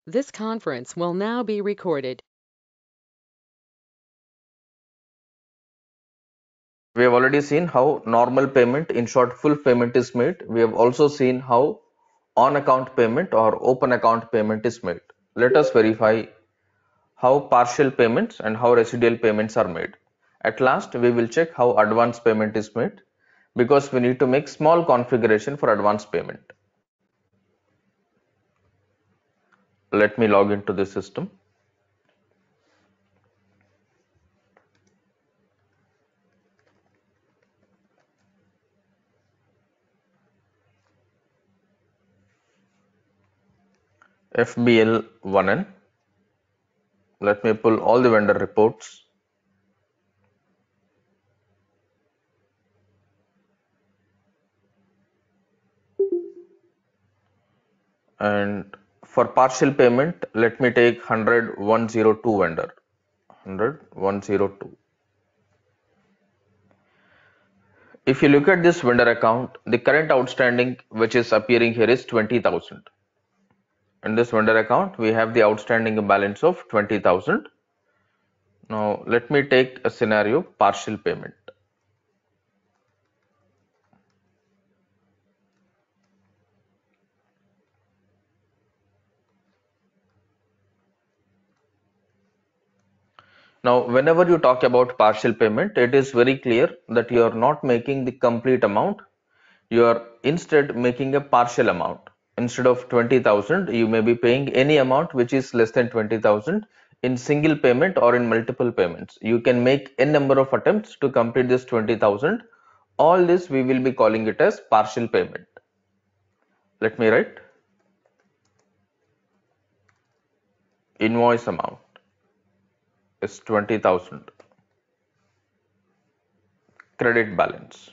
This conference will now be recorded. We have already seen how normal payment, in short, full payment is made. We have also seen how on account payment or open account payment is made. Let us verify how partial payments and how residual payments are made. At last, we will check how advance payment is made because we need to make small configuration for advance payment. Let me log into the system. FBL1N. Let me pull all the vendor reports. And for partial payment, let me take 100,102 vendor. 100,102. If you look at this vendor account, the current outstanding which is appearing here is 20,000. In this vendor account, we have the outstanding balance of 20,000. Now, let me take a scenario partial payment. Now, whenever you talk about partial payment, it is very clear that you are not making the complete amount. You are instead making a partial amount. Instead of 20,000, you may be paying any amount which is less than 20,000 in single payment or in multiple payments. You can make n number of attempts to complete this 20,000. All this we will be calling it as partial payment. Let me write invoice amount is 20,000, credit balance.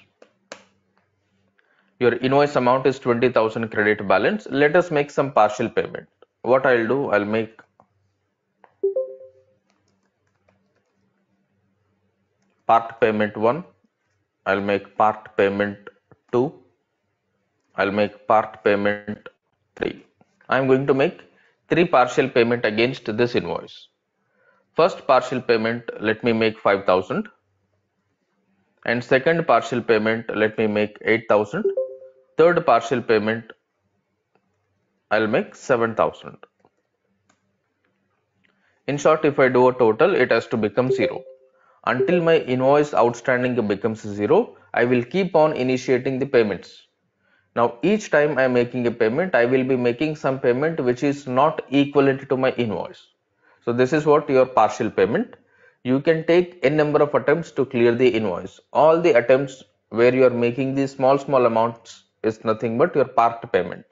Your invoice amount is 20,000 credit balance. Let us make some partial payment. What I'll do, I'll make part payment 1, I'll make part payment 2, I'll make part payment 3. I'm going to make 3 partial payment against this invoice. First partial payment, let me make 5,000. And second partial payment, let me make 8,000. Third partial payment, I'll make 7,000. In short, if I do a total, it has to become 0. Until my invoice outstanding becomes 0, I will keep on initiating the payments. Now, each time I am making a payment, I will be making some payment which is not equivalent to my invoice. So this is what your partial payment. You can take n number of attempts to clear the invoice. All the attempts where you are making these small amounts is nothing but your part payment.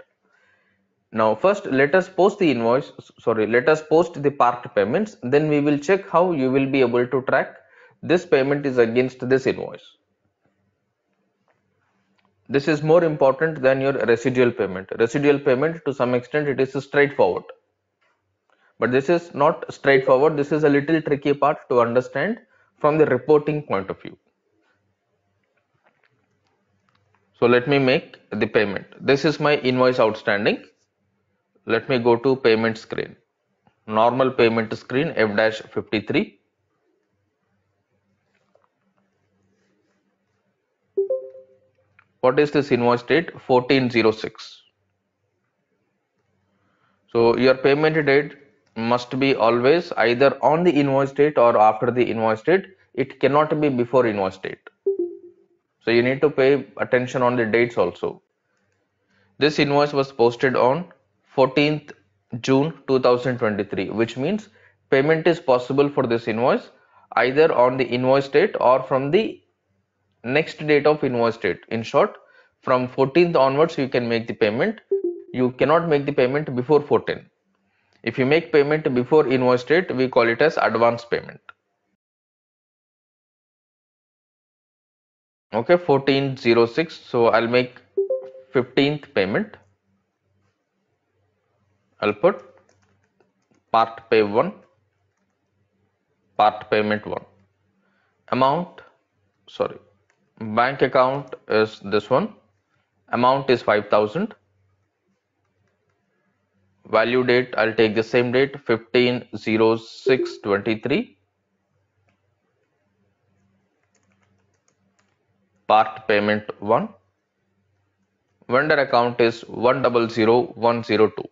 Now first let us post the invoice, let us post the part payments, then we will check how you will be able to track this payment is against this invoice. This is more important than your residual payment. Residual payment, to some extent, it is straightforward. But this is not straightforward. This is a little tricky part to understand from the reporting point of view. So let me make the payment. This is my invoice outstanding. Let me go to payment screen. Normal payment screen F-53. What is this invoice date? 1406. So your payment date must be always either on the invoice date or after the invoice date. It cannot be before invoice date. So you need to pay attention on the dates also. This invoice was posted on 14th June 2023, which means payment is possible for this invoice either on the invoice date or from the next date of invoice date. In short, from 14th onwards you can make the payment. You cannot make the payment before 14. If you make payment before invoice date, we call it as advance payment. Okay, 1406. So I'll make 15th payment. I'll put part pay 1, part payment 1. Amount, sorry, bank account is this one. Amount is 5,000. Value date, I'll take the same date, 15/06/23. Part payment 1. Vendor account is 100102.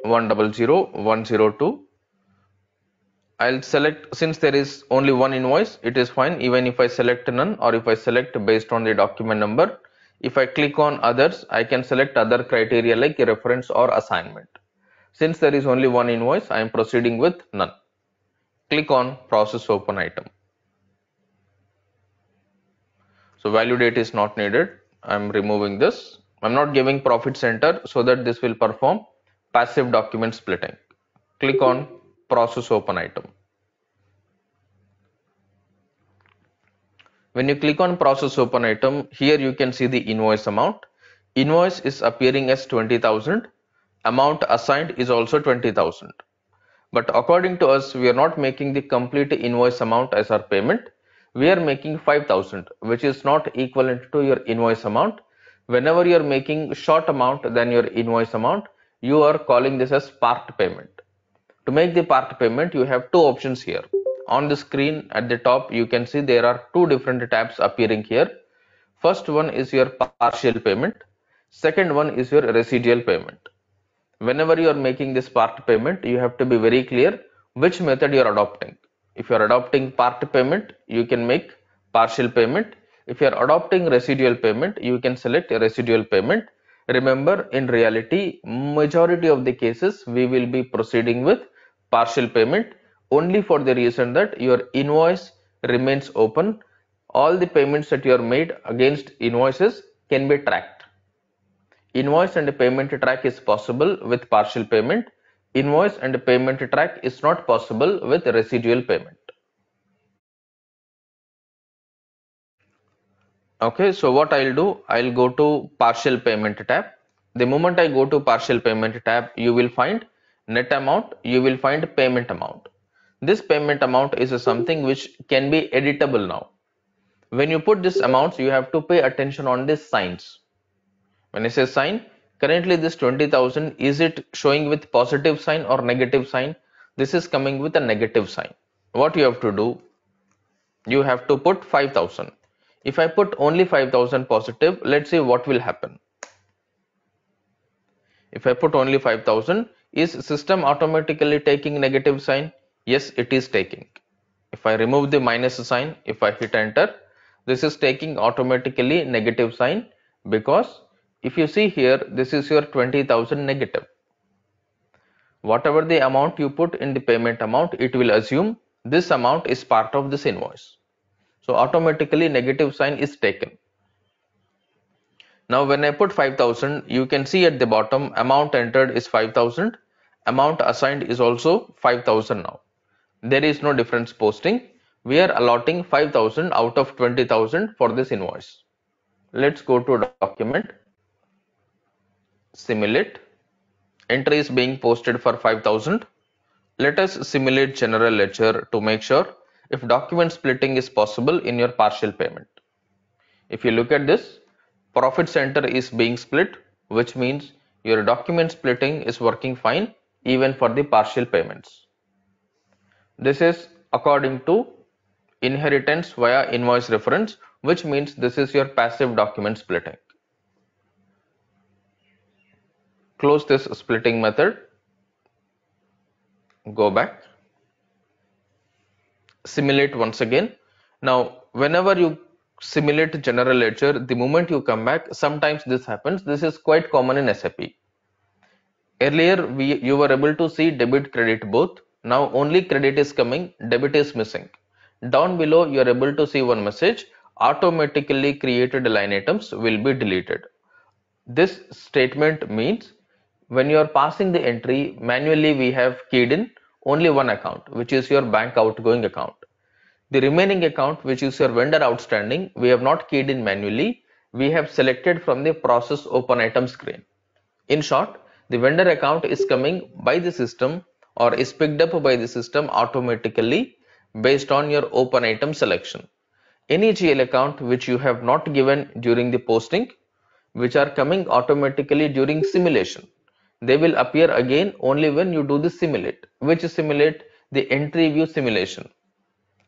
100102. I'll select, since there is only one invoice, it is fine even if I select none or if I select based on the document number. If I click on others, I can select other criteria like reference or assignment. Since there is only one invoice, I am proceeding with none. Click on process open item. So value date is not needed. I'm removing this. I'm not giving profit center so that this will perform passive document splitting. Click on process open item. When you click on process open item, here you can see the invoice amount. Invoice is appearing as 20,000. Amount assigned is also 20,000. But according to us, we are not making the complete invoice amount as our payment. We are making 5,000, which is not equivalent to your invoice amount. Whenever you are making short amount than your invoice amount, you are calling this as part payment. To make the part payment, you have two options here. On the screen at the top, you can see there are two different tabs appearing here. First one is your partial payment. Second one is your residual payment. Whenever you are making this part payment, you have to be very clear which method you are adopting. If you are adopting part payment, you can make partial payment. If you are adopting residual payment, you can select a residual payment. Remember, in reality, majority of the cases, we will be proceeding with partial payment only for the reason that your invoice remains open. All the payments that you are made against invoices can be tracked. Invoice and payment track is possible with partial payment. Invoice and payment track is not possible with residual payment. Okay, so what I'll do, I'll go to partial payment tab. The moment I go to partial payment tab, you will find net amount, you will find payment amount. This payment amount is something which can be editable now. When you put this amounts, you have to pay attention on these signs. When I say sign, currently this 20,000, is it showing with positive sign or negative sign? This is coming with a negative sign. What you have to do, you have to put 5,000. If I put only 5,000 positive, let's see what will happen. If I put only 5,000, is system automatically taking negative sign? Yes, it is taking. If I remove the minus sign, if I hit enter, this is taking automatically negative sign, because if you see here, this is your 20,000 negative. Whatever the amount you put in the payment amount, it will assume this amount is part of this invoice. So automatically negative sign is taken. Now when I put 5,000, you can see at the bottom amount entered is 5,000. Amount assigned is also 5,000 now. There is no difference posting. We are allotting 5,000 out of 20,000 for this invoice. Let's go to document, simulate. Entry is being posted for 5,000. Let us simulate general ledger to make sure if document splitting is possible in your partial payment. If you look at this, profit center is being split, which means your document splitting is working fine even for the partial payments. This is according to inheritance via invoice reference, which means this is your passive document splitting. Close this splitting method, go back, simulate once again. Now, whenever you simulate general ledger, the moment you come back, sometimes this happens. This is quite common in SAP. Earlier, you were able to see debit, credit both. Now only credit is coming, debit is missing. Down below, you are able to see one message, automatically created line items will be deleted. This statement means when you are passing the entry, manually we have keyed in only one account, which is your bank outgoing account. The remaining account, which is your vendor outstanding, we have not keyed in manually. We have selected from the process open item screen. In short, the vendor account is coming by the system or is picked up by the system automatically based on your open item selection. Any GL account which you have not given during the posting, which are coming automatically during simulation. They will appear again only when you do the simulate. Which simulate? The entry view simulation.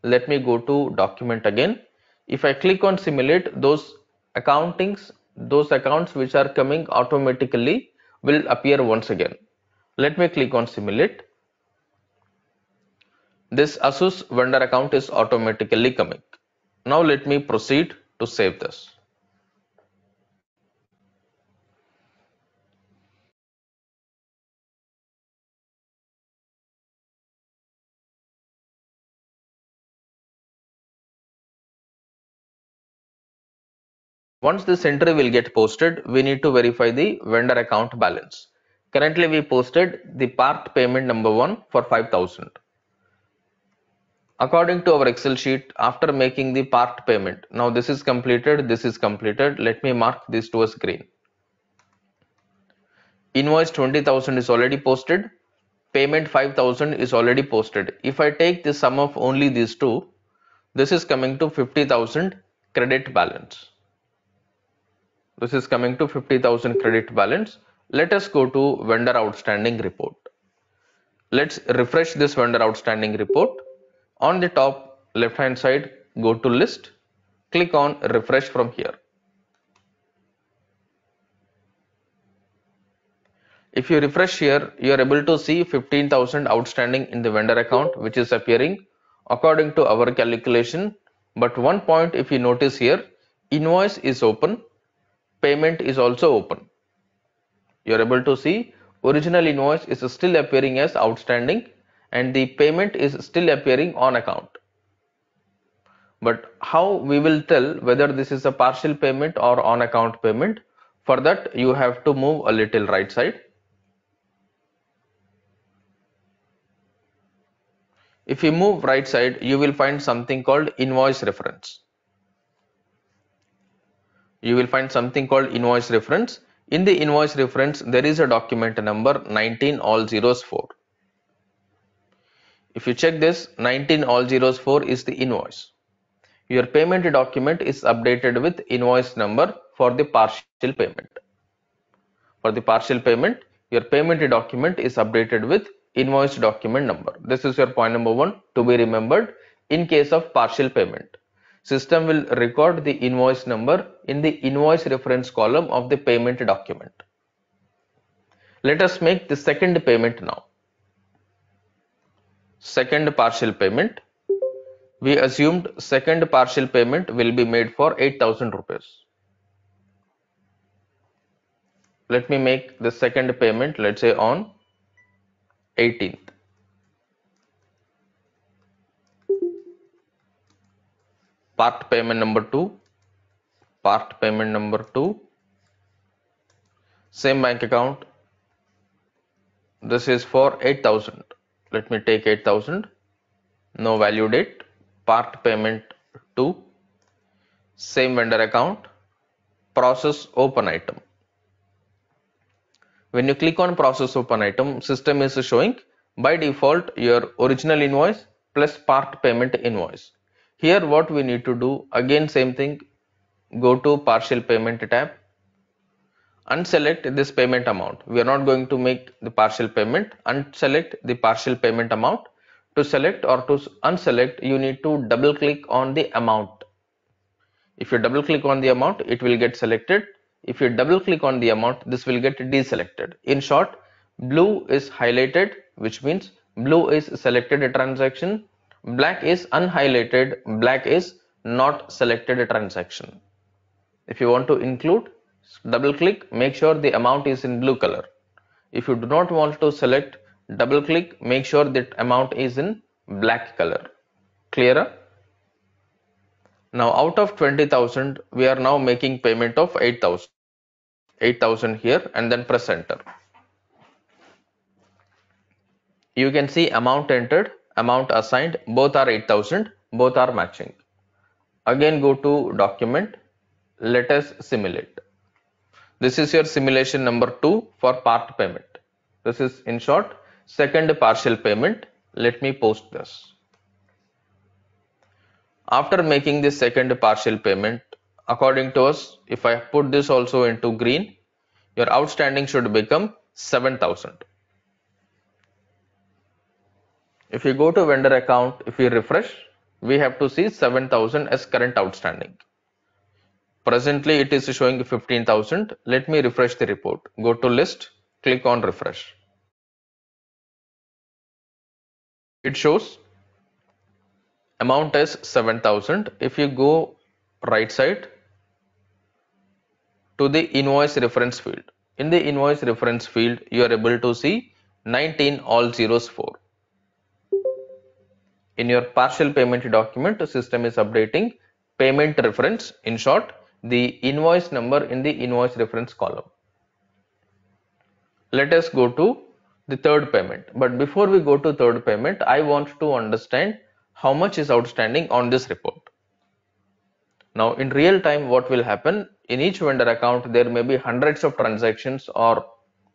Let me go to document again. If I click on simulate, those accounts which are coming automatically will appear once again. Let me click on simulate. This Asus vendor account is automatically coming. Now let me proceed to save this. Once this entry will get posted, we need to verify the vendor account balance. Currently we posted the part payment number 1 for 5,000. According to our Excel sheet, after making the part payment, now this is completed. Let me mark these two as green. Invoice 20,000 is already posted. Payment 5,000 is already posted. If I take the sum of only these two, this is coming to 50,000 credit balance. This is coming to 50,000 credit balance. Let us go to vendor outstanding report. Let's refresh this vendor outstanding report. On the top left hand side, go to list. Click on refresh from here. If you refresh here, you are able to see 15,000 outstanding in the vendor account, which is appearing according to our calculation. But one point, if you notice here, invoice is open, payment is also open. You are able to see original invoice is still appearing as outstanding and the payment is still appearing on account. But how we will tell whether this is a partial payment or on account payment? For that, you have to move a little right side. If you move right side, you will find something called invoice reference. You will find something called invoice reference. In the invoice reference, there is a document number 19 all zeros 4. If you check this, 19 all zeros 4 is the invoice. Your payment document is updated with invoice number for the partial payment. For the partial payment, your payment document is updated with invoice document number. This is your point number 1 to be remembered in case of partial payment. System will record the invoice number in the invoice reference column of the payment document. Let us make the second payment now. Second partial payment. We assumed second partial payment will be made for 8,000 rupees. Let me make the second payment, let's say on 18th. Part payment number 2, same bank account. This is for 8,000. Let me take 8,000. No value date. Part payment 2, same vendor account. Process open item. When you click on process open item, system is showing by default your original invoice plus part payment invoice. Here what we need to do, again same thing, go to partial payment tab, unselect this payment amount. We are not going to make the partial payment. Unselect the partial payment amount. To select or to unselect, you need to double click on the amount. If you double click on the amount, it will get selected. If you double click on the amount, this will get deselected. In short, blue is highlighted, which means blue is selected a transaction. Black is unhighlighted, black is not selected a transaction. If you want to include, double click, make sure the amount is in blue color. If you do not want to select, double click, make sure that amount is in black color. Clearer? Now out of 20,000, we are now making payment of 8,000. 8,000 here and then press enter. You can see amount entered, amount assigned, both are 8,000, both are matching. Again go to document, let us simulate. This is your simulation number 2 for part payment. This is in short second partial payment. Let me post this. After making this second partial payment, according to us, if I put this also into green, your outstanding should become 7,000. If you go to vendor account, if we refresh, we have to see 7,000 as current outstanding. Presently it is showing 15,000. Let me refresh the report. Go to list, click on refresh. It shows amount as 7,000. If you go right side to the invoice reference field, in the invoice reference field you are able to see 19 all zeros 4. In your partial payment document, the system is updating payment reference, in short the invoice number in the invoice reference column. Let us go to the third payment, but before we go to third payment, I want to understand how much is outstanding on this report. Now in real time, what will happen, in each vendor account there may be hundreds of transactions or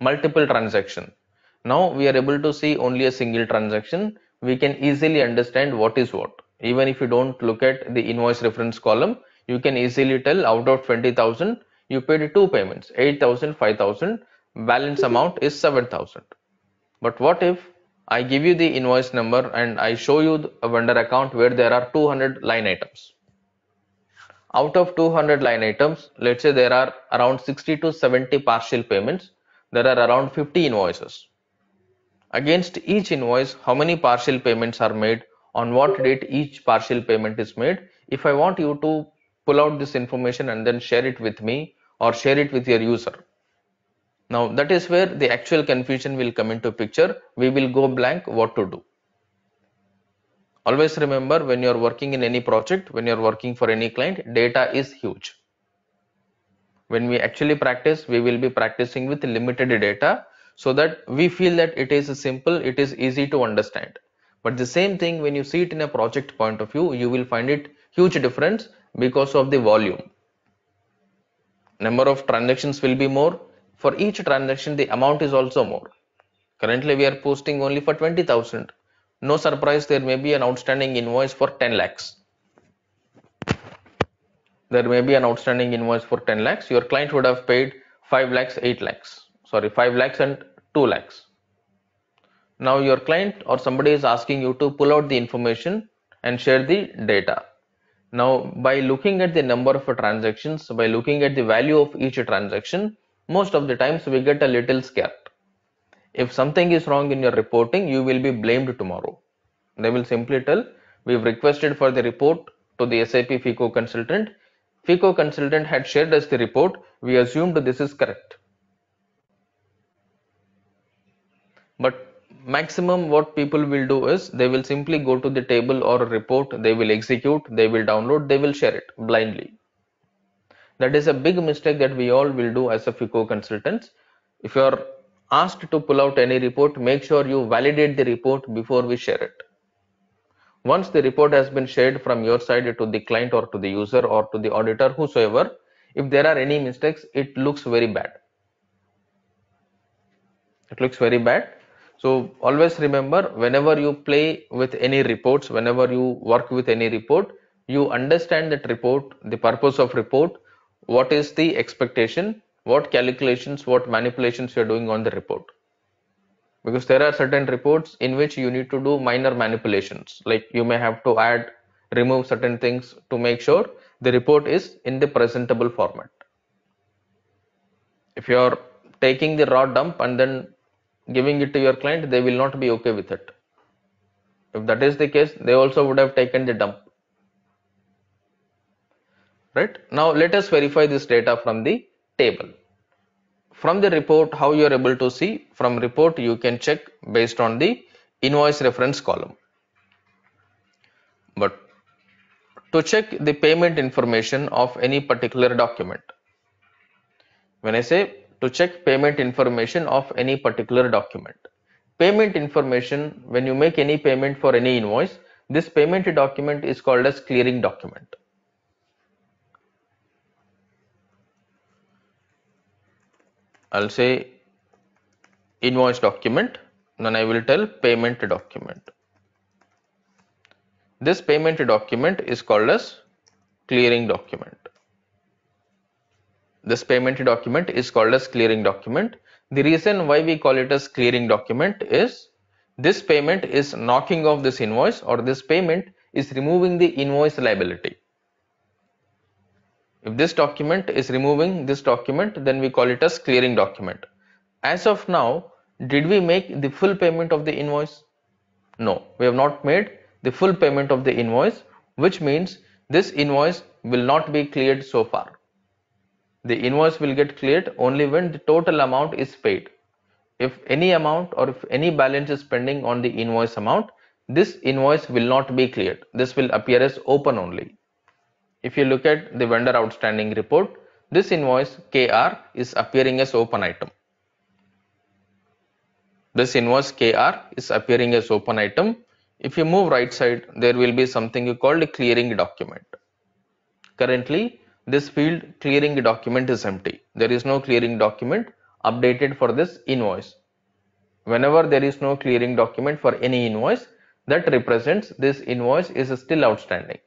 multiple transactions. Now we are able to see only a single transaction. We can easily understand what is what. Even if you don't look at the invoice reference column, you can easily tell out of 20,000 you paid two payments, 8,000, 5,000, balance amount is 7,000. But what if I give you the invoice number and I show you a vendor account where there are 200 line items. Out of 200 line items, let's say there are around 60 to 70 partial payments. There are around 50 invoices. Against each invoice, how many partial payments are made, on what date each partial payment is made. If I want you to pull out this information and then share it with me or share it with your user. Now that is where the actual confusion will come into picture. We will go blank what to do. Always remember, when you are working in any project, when you are working for any client, data is huge. When we actually practice, we will be practicing with limited data so that we feel that it is simple, it is easy to understand. But the same thing, when you see it in a project point of view, you will find it huge difference because of the volume. Number of transactions will be more. For each transaction, the amount is also more. Currently, we are posting only for 20,000. No surprise, there may be an outstanding invoice for 10 lakhs. There may be an outstanding invoice for 10 lakhs. Your client would have paid 5 lakhs, 8 lakhs. Sorry, 5 lakhs and 2 lakhs. Now your client or somebody is asking you to pull out the information and share the data. Now by looking at the number of transactions, by looking at the value of each transaction, most of the times we get a little scared. If something is wrong in your reporting, you will be blamed tomorrow. They will simply tell, we've requested for the report to the SAP FICO consultant. FICO consultant had shared us the report. We assumed this is correct. But maximum what people will do is they will simply go to the table or a report, they will execute, they will download, they will share it blindly. That is a big mistake that we all will do as a FICO consultants. If you are asked to pull out any report, make sure you validate the report before we share it. Once the report has been shared from your side to the client or to the user or to the auditor, whosoever, if there are any mistakes, it looks very bad. It looks very bad. So always remember, whenever you play with any reports, whenever you work with any report, you understand that report, the purpose of report, what is the expectation, what calculations, what manipulations you are doing on the report. Because there are certain reports in which you need to do minor manipulations, like you may have to add, remove certain things to make sure the report is in the presentable format. If you are taking the raw dump and then giving it to your client, they will not be okay with it. If that is the case, they also would have taken the dump. Right? Now let us verify this data from the table. From the report, how you are able to see? From report, you can check based on the invoice reference column. But to check the payment information of any particular document, when I say to check payment information of any particular document, payment information, when you make any payment for any invoice, this payment document is called as clearing document. I'll say invoice document, then I will tell payment document. This payment document is called as clearing document. This payment document is called as clearing document. The reason why we call it as clearing document is this payment is knocking off this invoice, or this payment is removing the invoice liability. If this document is removing this document, then we call it as clearing document. As of now, did we make the full payment of the invoice? No, we have not made the full payment of the invoice, which means this invoice will not be cleared so far. The invoice will get cleared only when the total amount is paid. If any amount or if any balance is pending on the invoice amount, this invoice will not be cleared. This will appear as open only. If you look at the vendor outstanding report, this invoice KR is appearing as open item. This invoice KR is appearing as open item. If you move right side, there will be something called a clearing document. Currently, this field clearing document is empty. There is no clearing document updated for this invoice. Whenever there is no clearing document for any invoice, that represents this invoice is still outstanding.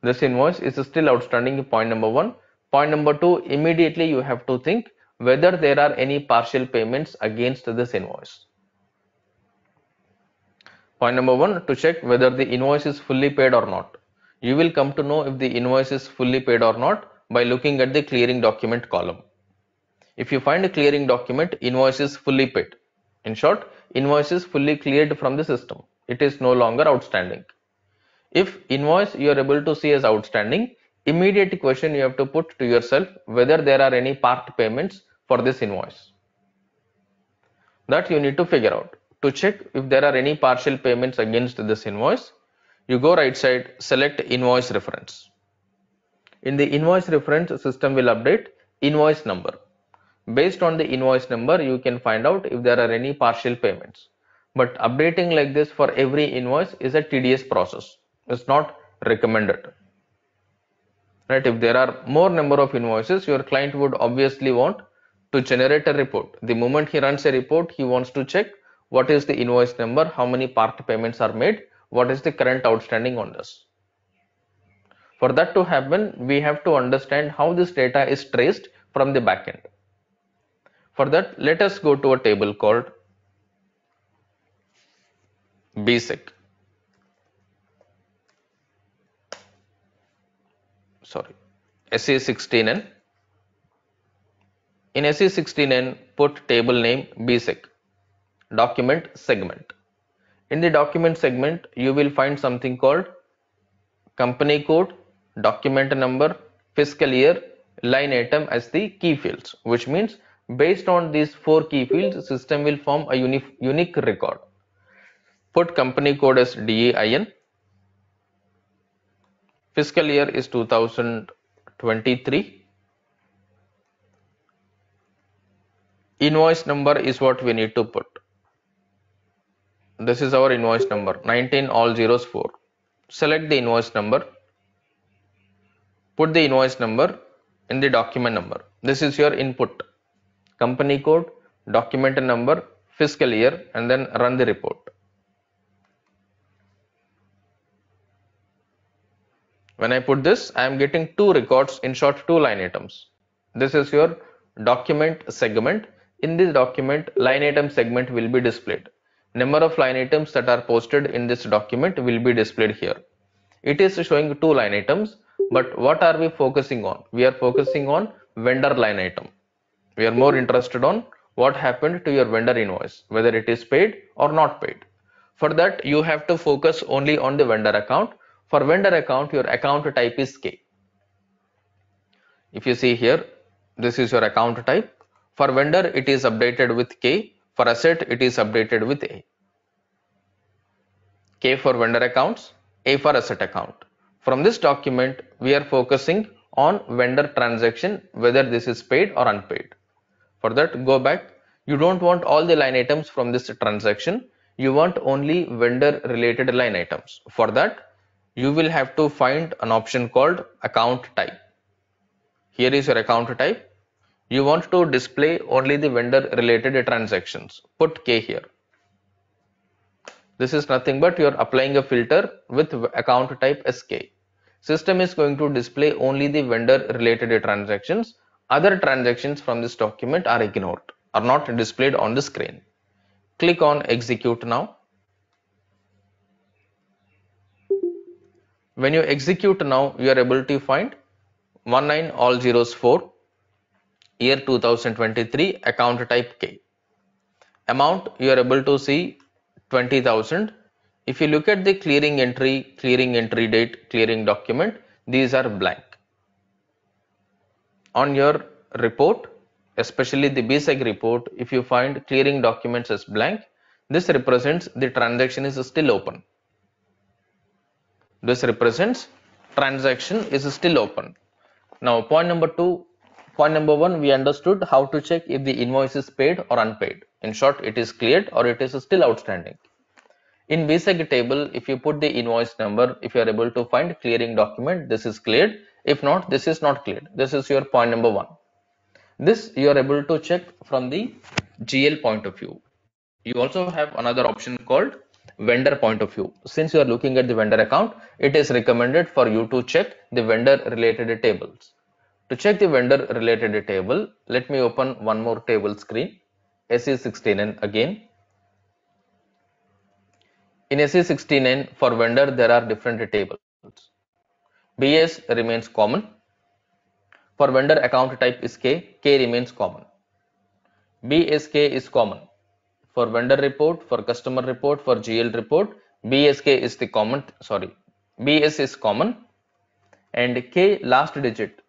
This invoice is still outstanding, point number 1. Point number 2, immediately you have to think whether there are any partial payments against this invoice. Point number 1, to check whether the invoice is fully paid or not. You will come to know if the invoice is fully paid or not by looking at the clearing document column. If you find a clearing document, invoice is fully paid. In short, invoice is fully cleared from the system. It is no longer outstanding. If invoice you are able to see as outstanding, immediate question you have to put to yourself whether there are any part payments for this invoice. That you need to figure out. To check if there are any partial payments against this invoice, you go right side, select invoice reference. In the invoice reference, system will update invoice number. Based on the invoice number, you can find out if there are any partial payments. But updating like this for every invoice is a tedious process. It's not recommended. Right? If there are more number of invoices, your client would obviously want to generate a report. The moment he runs a report, he wants to check what is the invoice number, how many part payments are made, what is the current outstanding on this. For that to happen, we have to understand how this data is traced from the backend. For that, let us go to a table called basic. SE16N. In SE16N, put table name basic, document segment. In the document segment, you will find something called company code, document number, fiscal year, line item as the key fields, which means based on these 4 key fields, system will form a unique record. Put company code as DEIN. Fiscal year is 2023. Invoice number is what we need to put. This is our invoice number 19 all zeros 4. Select the invoice number. Put the invoice number in the document number. This is your input. Company code, document number, fiscal year, and then run the report. When I put this, I am getting 2 records, in short 2 line items. This is your document segment. In this document, line item segment will be displayed. Number of line items that are posted in this document will be displayed here. It is showing 2 line items, but what are we focusing on? We are focusing on vendor line item. We are more interested on what happened to your vendor invoice, whether it is paid or not paid. For that, you have to focus only on the vendor account. For vendor account, your account type is K. If you see here, this is your account type. For vendor, it is updated with K. For asset, it is updated with A. K for vendor accounts, A for asset account. From this document, we are focusing on vendor transaction, whether this is paid or unpaid. For that, go back. You don't want all the line items from this transaction. You want only vendor related line items. For that, you will have to find an option called account type. Here is your account type. You want to display only the vendor related transactions. Put K here. This is nothing but you are applying a filter with account type as K. System is going to display only the vendor related transactions. Other transactions from this document are ignored, are not displayed on the screen. Click on execute now. When you execute now, you are able to find 19 all zeros 4, year 2023, account type K. Amount you are able to see 20,000. If you look at the clearing entry date, clearing document, these are blank. On your report, especially the BSEG report, if you find clearing documents as blank, this represents the transaction is still open. This represents transaction is still open. Now point number one, we understood how to check if the invoice is paid or unpaid. In short, it is cleared or it is still outstanding. In BSEG table, if you put the invoice number, if you are able to find clearing document, this is cleared. If not, this is not cleared. This is your point number one. This you are able to check from the GL point of view. You also have another option called vendor point of view. Since you are looking at the vendor account, it is recommended for you to check the vendor related tables. To check the vendor related table, let me open one more table screen, SE69 again. In SE69 for vendor, there are different tables. BS remains common. For vendor account type is K remains common. BSK is common. For vendor report, for customer report, for GL report, BSK is the common, BS is common, and K last digit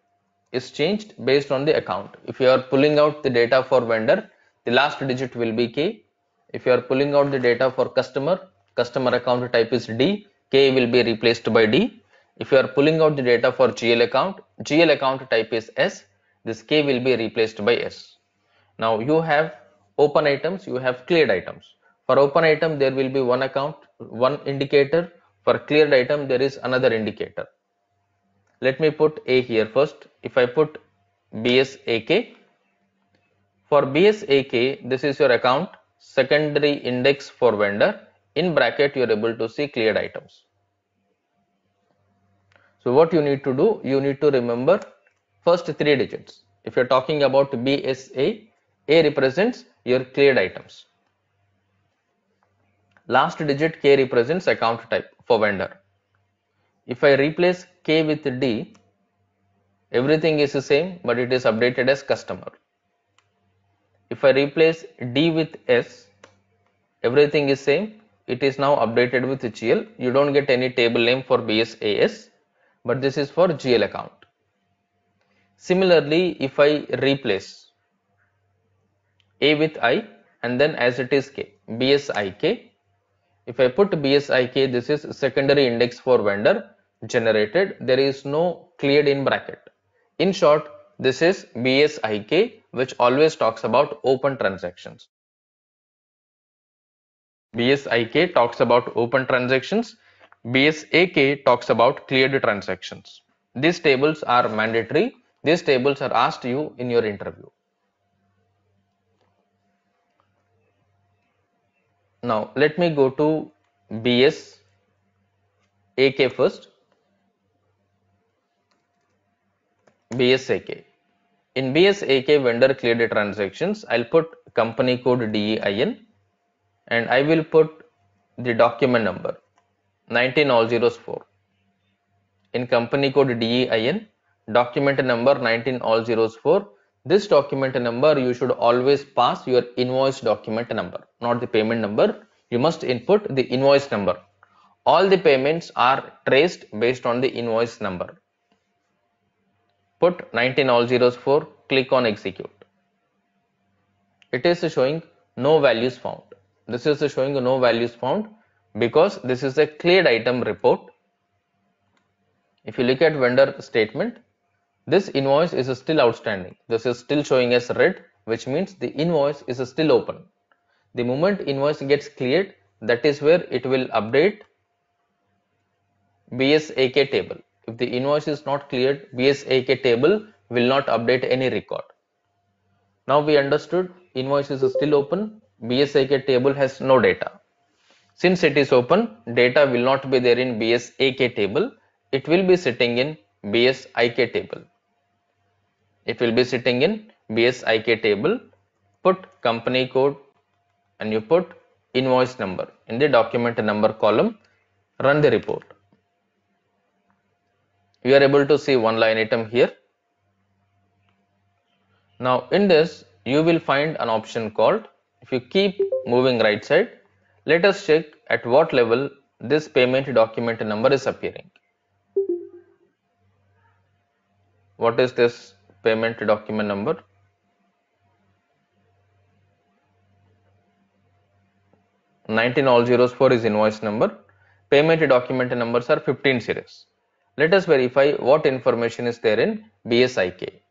is changed based on the account. If you are pulling out the data for vendor, the last digit will be K. If you are pulling out the data for customer account type is D, K will be replaced by D. If you are pulling out the data for GL account type is S, this K will be replaced by S. Now you have open items, you have cleared items. For open item, there will be one account, one indicator. For cleared item, there is another indicator. Let me put A here first. If I put BSAK, for BSAK, this is your account, secondary index for vendor. In bracket, you are able to see cleared items. So what you need to do, you need to remember first three digits. If you're talking about BSA, A represents your cleared items. Last digit K represents account type for vendor. If I replace K with D, everything is the same, but it is updated as customer. If I replace D with S, everything is same. It is now updated with GL. You don't get any table name for BSAS, but this is for GL account. Similarly, if I replace A with I and then as it is K, BSIK. If I put BSIK, this is secondary index for vendor generated. There is no cleared in bracket. In short, this is BSIK, which always talks about open transactions. BSIK talks about open transactions. BSAK talks about cleared transactions. These tables are mandatory. These tables are asked you in your interview. Now let me go to BSAK first. BSAK. In BSAK vendor cleared transactions, I'll put company code DEIN and I will put the document number 19all04. In company code DEIN, document number 19all04. This document number you should always pass your invoice document number, not the payment number. You must input the invoice number. All the payments are traced based on the invoice number. Put 19all04, click on execute. It is showing no values found. This is showing no values found because this is a cleared item report. If you look at vendor statement, this invoice is still outstanding. This is still showing as red, which means the invoice is still open. The moment invoice gets cleared, that is where it will update BSAK table. If the invoice is not cleared, BSAK table will not update any record. Now we understood invoice is still open, BSAK table has no data. Since it is open, data will not be there in BSAK table. it will be sitting in BSIK table. It will be sitting in BSIK table. Put company code and you put invoice number in the document number column. Run the report. You are able to see one line item here. Now in this you will find an option called, if you keep moving right side, let us check at what level this payment document number is appearing. What is this payment document number? 19004 is invoice number. Payment document numbers are 15 series. Let us verify what information is there in BSIK.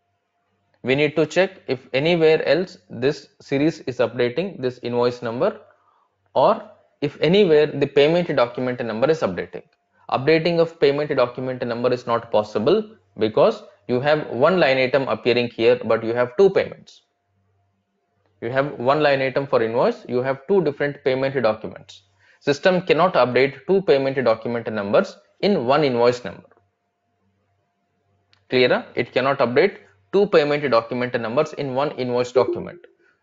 We need to check if anywhere else this series is updating this invoice number, or if anywhere the payment document number is updating. Updating of payment document number is not possible because you have one line item appearing here, but you have two payments. You have one line item for invoice, you have two different payment documents. System cannot update two payment document numbers in one invoice number. Clear? It cannot update two payment document numbers in one invoice document.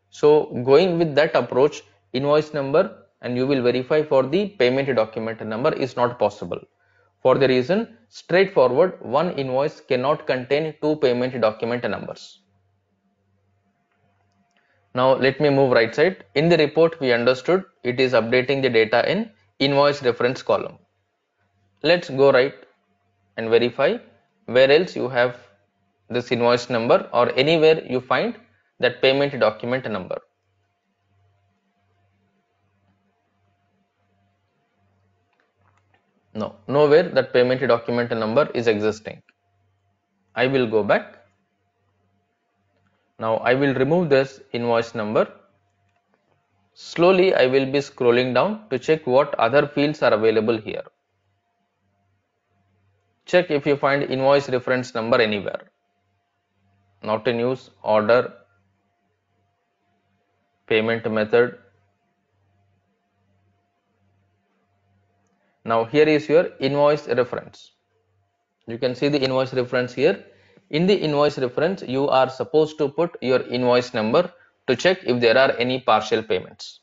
So going with that approach, invoice number and you will verify for the payment document number is not possible. For the reason, straightforward, one invoice cannot contain two payment document numbers. Now let me move right side. In the report we understood it is updating the data in invoice reference column. Let's go right and verify where else you have this invoice number or anywhere you find that payment document number. No, nowhere that payment document number is existing. I will go back. Now I will remove this invoice number. Slowly I will be scrolling down to check what other fields are available here. Check if you find invoice reference number anywhere. Not in use, order, payment method. Now here is your invoice reference. You can see the invoice reference here. In the invoice reference, you are supposed to put your invoice number to check if there are any partial payments.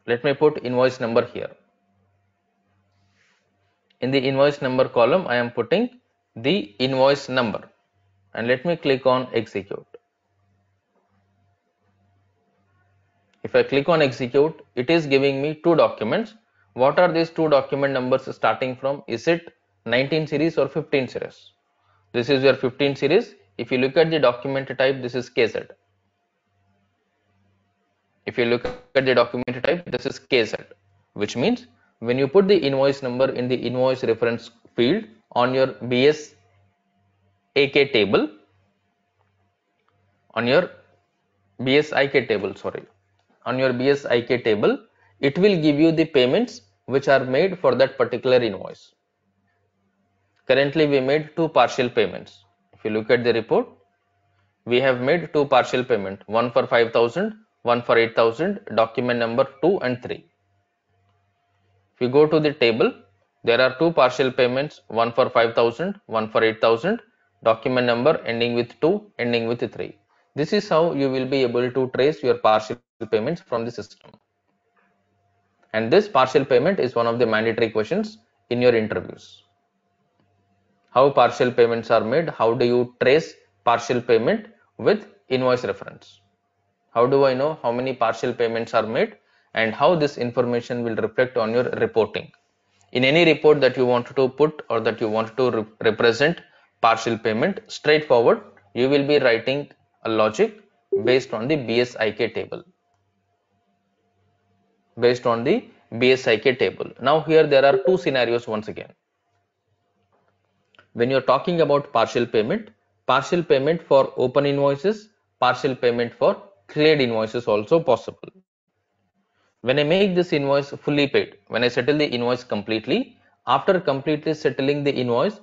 Let me put invoice number here. In the invoice number column, I am putting the invoice number and let me click on execute. If I click on execute, it is giving me two documents. What are these two document numbers starting from? Is it 19 series or 15 series? This is your 15 series. If you look at the document type, this is KZ. If you look at the document type, this is KZ, which means when you put the invoice number in the invoice reference field on your BSIK table, on your BSIK table, it will give you the payments which are made for that particular invoice. Currently, we made two partial payments. If you look at the report, we have made two partial payments, one for 5,000, one for 8,000, document number 2 and 3. If you go to the table, there are two partial payments, one for 5,000, one for 8,000, document number ending with 2, ending with 3. This is how you will be able to trace your partial payments from the system. And this partial payment is one of the mandatory questions in your interviews. How partial payments are made? How do you trace partial payment with invoice reference? How do I know how many partial payments are made and how this information will reflect on your reporting? In any report that you want to put or that you want to represent partial payment, straightforward, you will be writing a logic based on the BSIK table. Based on the BSIK table. Now here there are two scenarios once again. When you're talking about partial payment for open invoices, partial payment for cleared invoices also possible. When I make this invoice fully paid, when I settle the invoice completely, after completely settling the invoice,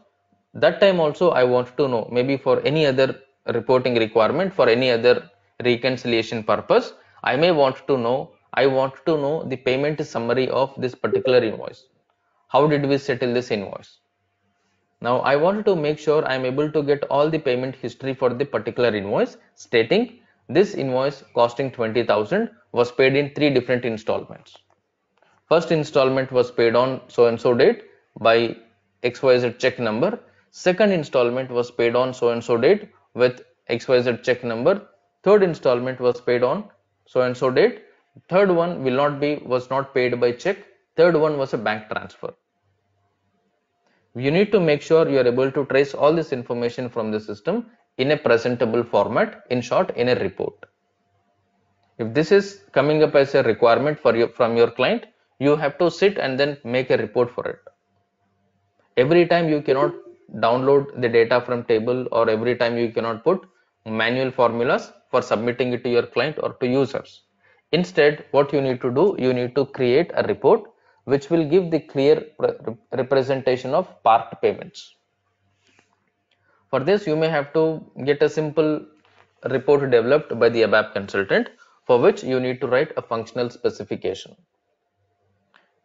that time also I want to know, maybe for any other reporting requirement, for any other reconciliation purpose, I want to know the payment summary of this particular invoice. How did we settle this invoice? Now I wanted to make sure I am able to get all the payment history for the particular invoice stating this invoice costing 20,000 was paid in 3 different installments. First installment was paid on so and so date by XYZ check number. Second installment was paid on so and so date with XYZ check number. Third installment was paid on so and so date. Third one was not paid by check. Third one was a bank transfer. You need to make sure you are able to trace all this information from the system in a presentable format, in short, in a report. If this is coming up as a requirement from your client, you have to sit and then make a report for it. Every time you cannot download the data from table, or every time you cannot put manual formulas for submitting it to your client or to users. Instead, what you need to do, you need to create a report which will give the clear representation of part payments. For this, you may have to get a simple report developed by the ABAP consultant, for which you need to write a functional specification.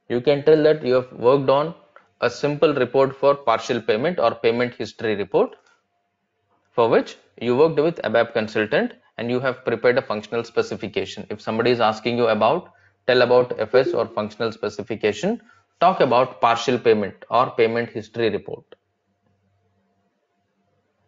You can tell that you have worked on a simple report for partial payment or payment history report, for which you worked with ABAP consultant and you have prepared a functional specification. If somebody is asking you tell about FS or functional specification, talk about partial payment or payment history report.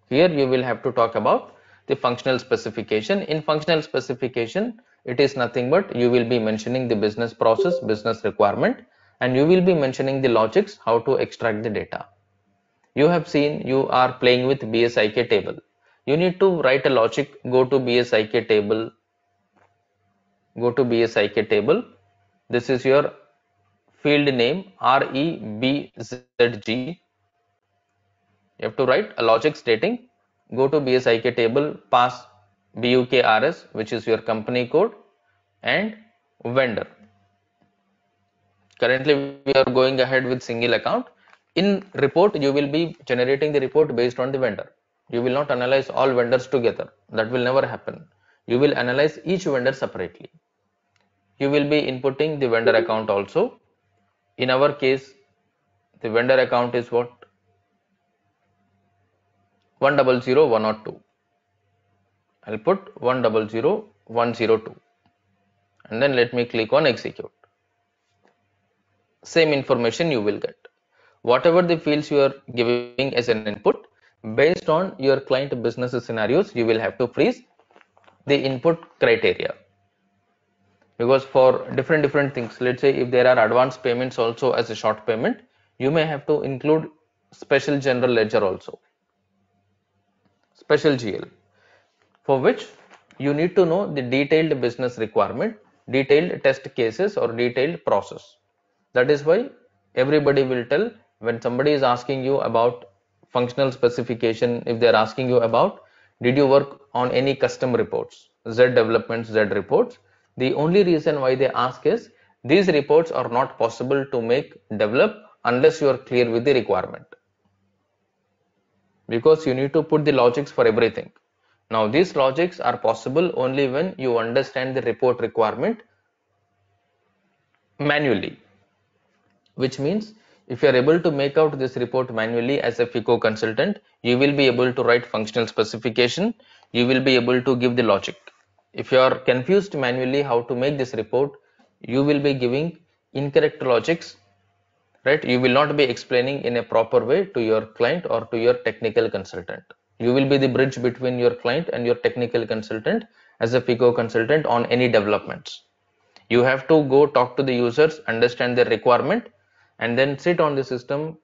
Here you will have to talk about the functional specification. In functional specification, it is nothing but you will be mentioning the business process, business requirement, and you will be mentioning the logics, how to extract the data. You have seen you are playing with BSIK table. You need to write a logic, go to BSIK table, This is your field name, REBZG. You have to write a logic stating, go to BSIK table, pass BUKRS, which is your company code, and vendor. Currently, we are going ahead with single account. In report, you will be generating the report based on the vendor. You will not analyze all vendors together. That will never happen. You will analyze each vendor separately. You will be inputting the vendor account also. In our case, the vendor account is what? 100102. I'll put 100102 and then let me click on execute. Same information you will get. Whatever the fields you are giving as an input, based on your client business scenarios, you will have to freeze the input criteria. Because for different things, let's say if there are advance payments also as a short payment, you may have to include special general ledger also, special GL, for which you need to know the detailed business requirement, detailed test cases or detailed process. That is why everybody will tell, when somebody is asking you about functional specification, if they are asking you about did you work on any custom reports, Z developments, Z reports, the only reason why they ask is these reports are not possible to develop unless you are clear with the requirement, because you need to put the logics for everything. Now these logics are possible only when you understand the report requirement manually, which means if you are able to make out this report manually as a FICO consultant, you will be able to write functional specification, you will be able to give the logic. If you are confused manually how to make this report, you will be giving incorrect logics, right? You will not be explaining in a proper way to your client or to your technical consultant. You will be the bridge between your client and your technical consultant as a FICO consultant on any developments. You have to go talk to the users, understand their requirement, and then sit on the system,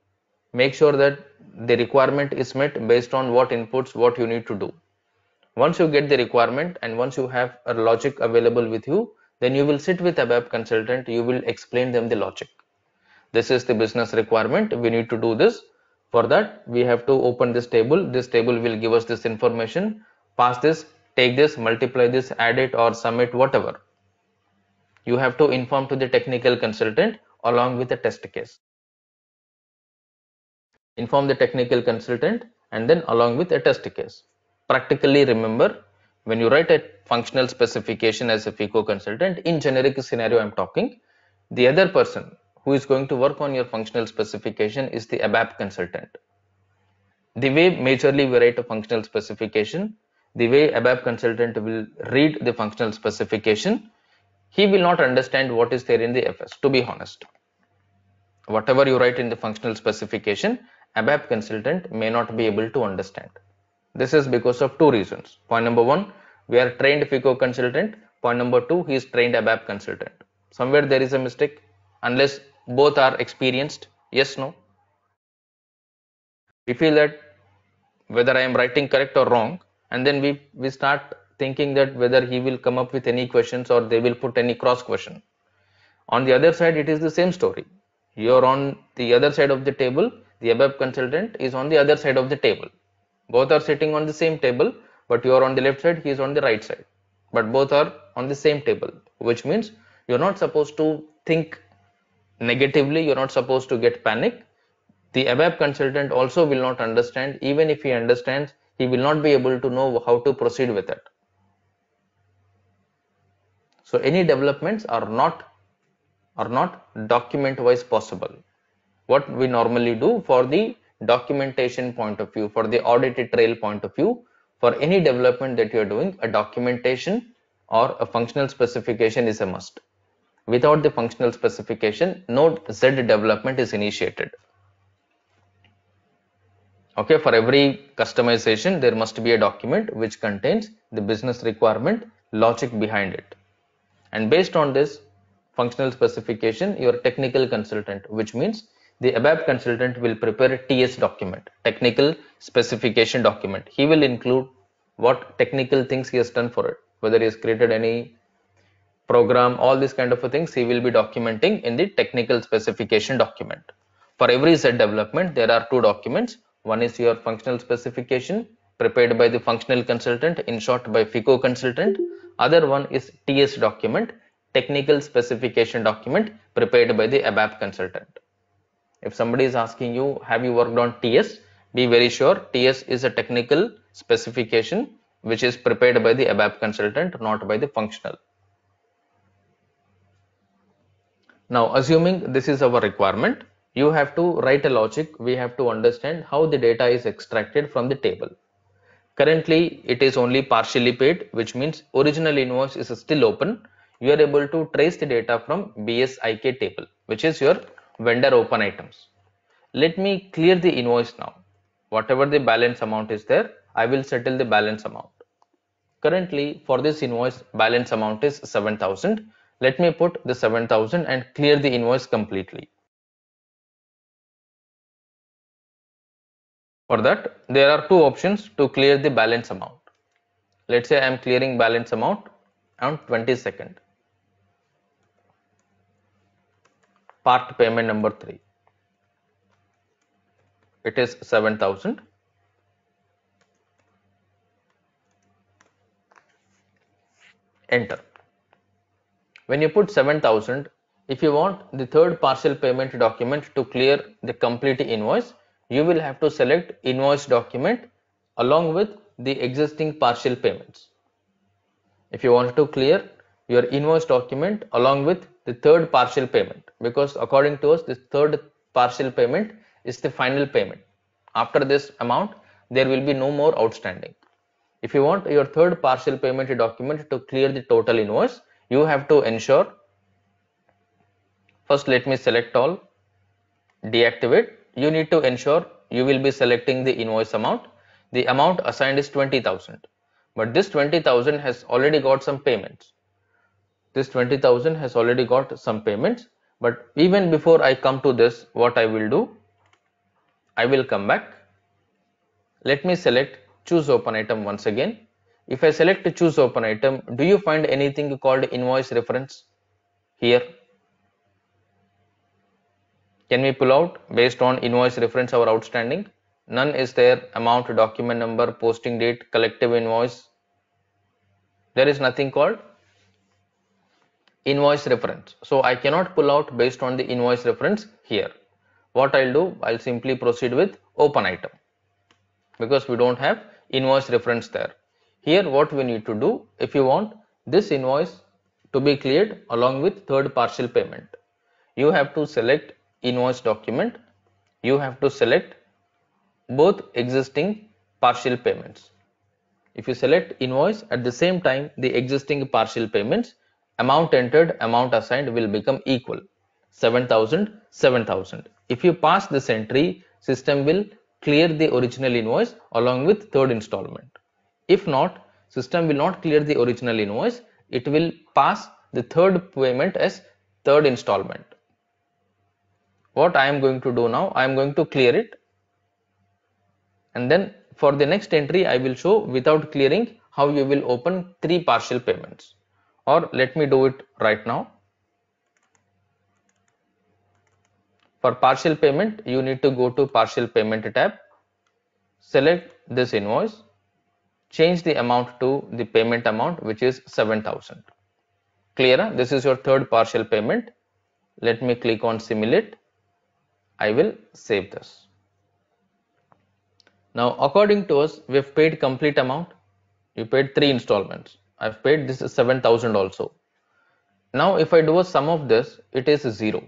make sure that the requirement is met based on what inputs, what you need to do. Once you get the requirement and once you have a logic available with you, then you will sit with ABAP consultant, you will explain them the logic. This is the business requirement, we need to do this. For that, we have to open this table will give us this information, pass this, take this, multiply this, add it or sum it, whatever. You have to inform to the technical consultant along with a test case. Inform the technical consultant and then along with a test case. Practically remember, when you write a functional specification as a FICO consultant, in generic scenario I'm talking, the other person who is going to work on your functional specification is the ABAP consultant. The way majorly we write a functional specification, the way ABAP consultant will read the functional specification, he will not understand what is there in the FS, to be honest. Whatever you write in the functional specification, ABAP consultant may not be able to understand. This is because of two reasons. Point number one, we are trained FICO consultant. Point number two, he is trained ABAP consultant. Somewhere there is a mistake, unless both are experienced. Yes, no. We feel that whether I am writing correct or wrong, and then we start thinking that whether he will come up with any questions or they will put any cross question. On the other side, it is the same story. You are on the other side of the table, the ABAP consultant is on the other side of the table. Both are sitting on the same table, but you are on the left side, he is on the right side. But both are on the same table, which means you're not supposed to think negatively, you're not supposed to get panic. The ABAP consultant also will not understand. Even if he understands, he will not be able to know how to proceed with it. So any developments are not document wise possible. What we normally do for the documentation point of view, for the audit trail point of view, for any development that you are doing, a documentation or a functional specification is a must. Without the functional specification, no Z development is initiated. Okay, for every customization, there must be a document which contains the business requirement, logic behind it. And based on this functional specification, your technical consultant, which means the ABAP consultant, will prepare a TS document, technical specification document. He will include what technical things he has done for it, whether he has created any program, all these kind of things he will be documenting in the technical specification document. For every Z development, there are two documents. One is your functional specification prepared by the functional consultant, in short by FICO consultant. Other one is TS document, technical specification document prepared by the ABAP consultant. If somebody is asking you, have you worked on TS? Be very sure TS is a technical specification which is prepared by the ABAP consultant, not by the functional. Now, assuming this is our requirement, you have to write a logic. We have to understand how the data is extracted from the table. Currently, it is only partially paid, which means original invoice is still open. You are able to trace the data from BSIK table, which is your vendor open items. Let me clear the invoice now. Whatever the balance amount is there, I will settle the balance amount. Currently, for this invoice, balance amount is 7,000. Let me put the 7,000 and clear the invoice completely. For that, there are two options to clear the balance amount. Let's say I am clearing balance amount on 22nd. Part payment number 3. It is 7,000. Enter. When you put 7,000, if you want the third partial payment document to clear the complete invoice, you will have to select invoice document along with the existing partial payments. If you want to clear your invoice document along with the third partial payment, because according to us, this third partial payment is the final payment. After this amount, there will be no more outstanding. If you want your third partial payment document to clear the total invoice, you have to ensure, first let me select all, deactivate. You need to ensure you will be selecting the invoice amount. The amount assigned is 20,000, but this 20,000 has already got some payments. This 20,000 has already got some payments, but even before I come to this, what I will do, I will come back. Let me select choose open item once again. If I select choose open item, do you find anything called invoice reference here? Can we pull out based on invoice reference our outstanding? None is there. Amount, document number, posting date, collective invoice. There is nothing called invoice reference. So I cannot pull out based on the invoice reference here. What I'll do, I'll simply proceed with open item because we don't have invoice reference there. Here what we need to do, if you want this invoice to be cleared along with third partial payment, you have to select invoice document, you have to select both existing partial payments. If you select invoice, at the same time the existing partial payments, amount entered, amount assigned will become equal, 7,000, 7,000. If you pass this entry, system will clear the original invoice along with third installment. If not, system will not clear the original invoice, it will pass the third payment as third installment. What I am going to do now, I am going to clear it, and then for the next entry I will show without clearing how you will open three partial payments. Or let me do it right now. For partial payment, you need to go to partial payment tab, select this invoice, change the amount to the payment amount, which is 7,000. Clear? This is your third partial payment. Let me click on simulate. I will save this. Now, according to us, we have paid complete amount. You paid three installments. I've paid this 7,000 also. Now, if I do a sum of this, it is 0.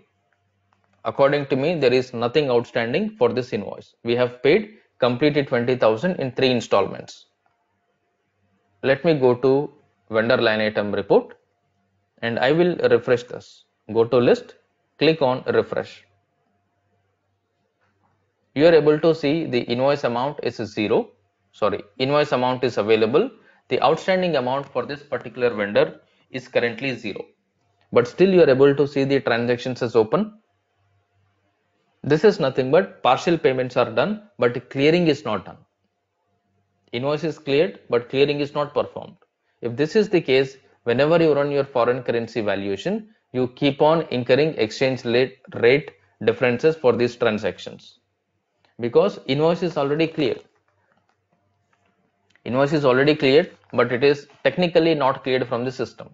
According to me, there is nothing outstanding for this invoice. We have paid completed 20,000 in three installments. Let me go to vendor line item report and I will refresh this. Go to list, click on refresh. You are able to see the invoice amount is 0. Invoice amount is available. The outstanding amount for this particular vendor is currently 0. But still you are able to see the transactions as open. This is nothing but partial payments are done, but clearing is not done. Invoice is cleared, but clearing is not performed. If this is the case, whenever you run your foreign currency valuation, you keep on incurring exchange rate differences for these transactions. Because invoice is already cleared. Invoice is already cleared, but it is technically not cleared from the system.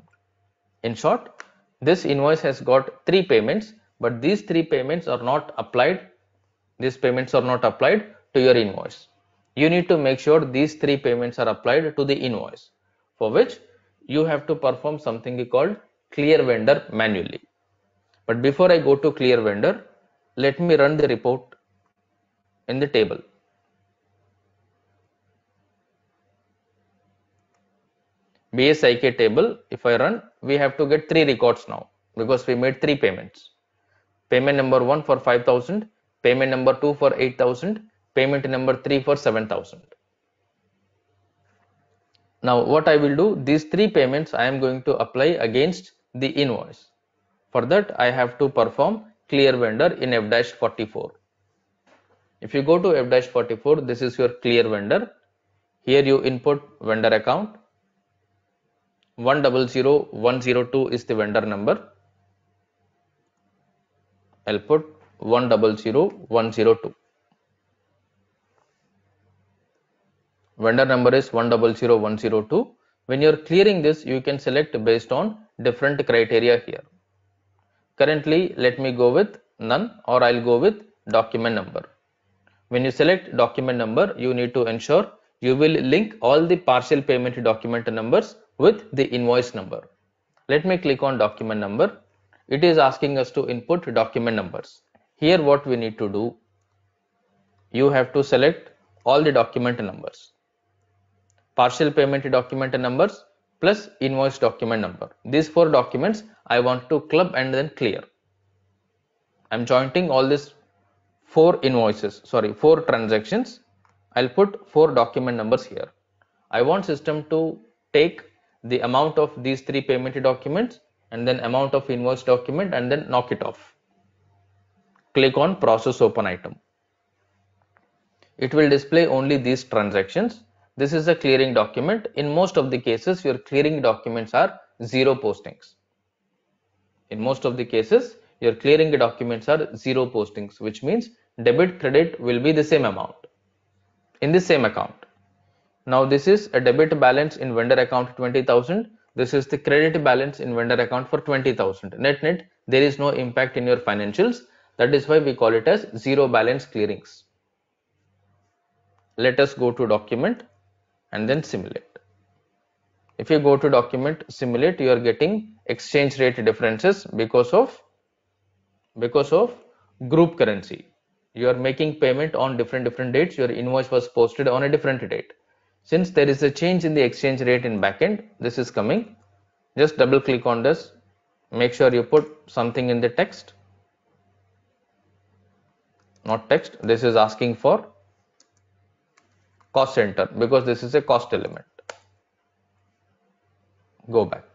In short, this invoice has got three payments, but these three payments are not applied. These payments are not applied to your invoice. You need to make sure these three payments are applied to the invoice, for which you have to perform something called clear vendor manually. But before I go to clear vendor, let me run the report in the table. BSIK table, if I run, we have to get three records now because we made three payments. Payment number 1 for 5,000, payment number 2 for 8,000, payment number 3 for 7,000. Now what I will do, these three payments I am going to apply against the invoice. For that I have to perform clear vendor in F-44. If you go to F-44, this is your clear vendor. Here you input vendor account. 100102 is the vendor number. I'll put 100102. Vendor number is 100102. When you're clearing this, you can select based on different criteria here. Currently, let me go with none, or I'll go with document number. When you select document number, you need to ensure you will link all the partial payment document numbers with the invoice number. Let me click on document number. It is asking us to input document numbers. Here what we need to do, you have to select all the document numbers. Partial payment document numbers plus invoice document number. These four documents I want to club and then clear. I'm joining all these four transactions. I'll put four document numbers here. I want system to take the amount of these three payment documents and then amount of invoice document and then knock it off. Click on process open item. It will display only these transactions. This is a clearing document. In most of the cases, your clearing documents are zero postings. In most of the cases, your clearing documents are zero postings, which means debit credit will be the same amount in the same account. Now this is a debit balance in vendor account 20,000. This is the credit balance in vendor account for 20,000. Net, there is no impact in your financials. That is why we call it as zero balance clearings. Let us go to document and then simulate. If you go to document simulate, you are getting exchange rate differences because of group currency. You are making payment on different dates. Your invoice was posted on a different date. Since there is a change in the exchange rate in backend, this is coming. Just double click on this. Make sure you put something in the text. Not text. This is asking for cost center because this is a cost element. Go back.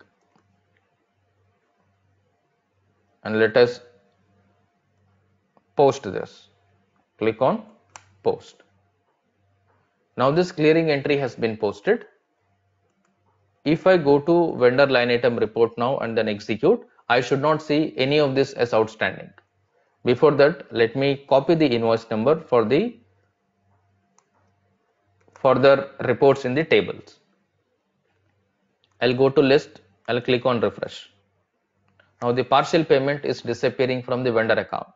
And let us post this. Click on post. Now this clearing entry has been posted. If I go to vendor line item report now and then execute, I should not see any of this as outstanding. Before that, let me copy the invoice number for the further reports in the tables. I'll go to list. I'll click on refresh. Now the partial payment is disappearing from the vendor account.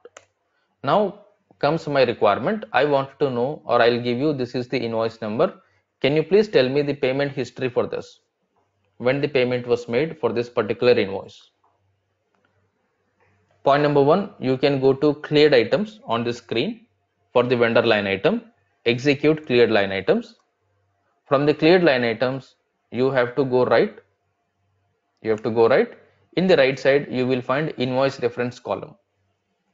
Now comes my requirement. I want to know, or I'll give you, this is the invoice number. Can you please tell me the payment history for this? When the payment was made for this particular invoice. Point number one, you can go to cleared items on the screen for the vendor line item. Execute cleared line items. From the cleared line items, you have to go right. In the right side, you will find invoice reference column.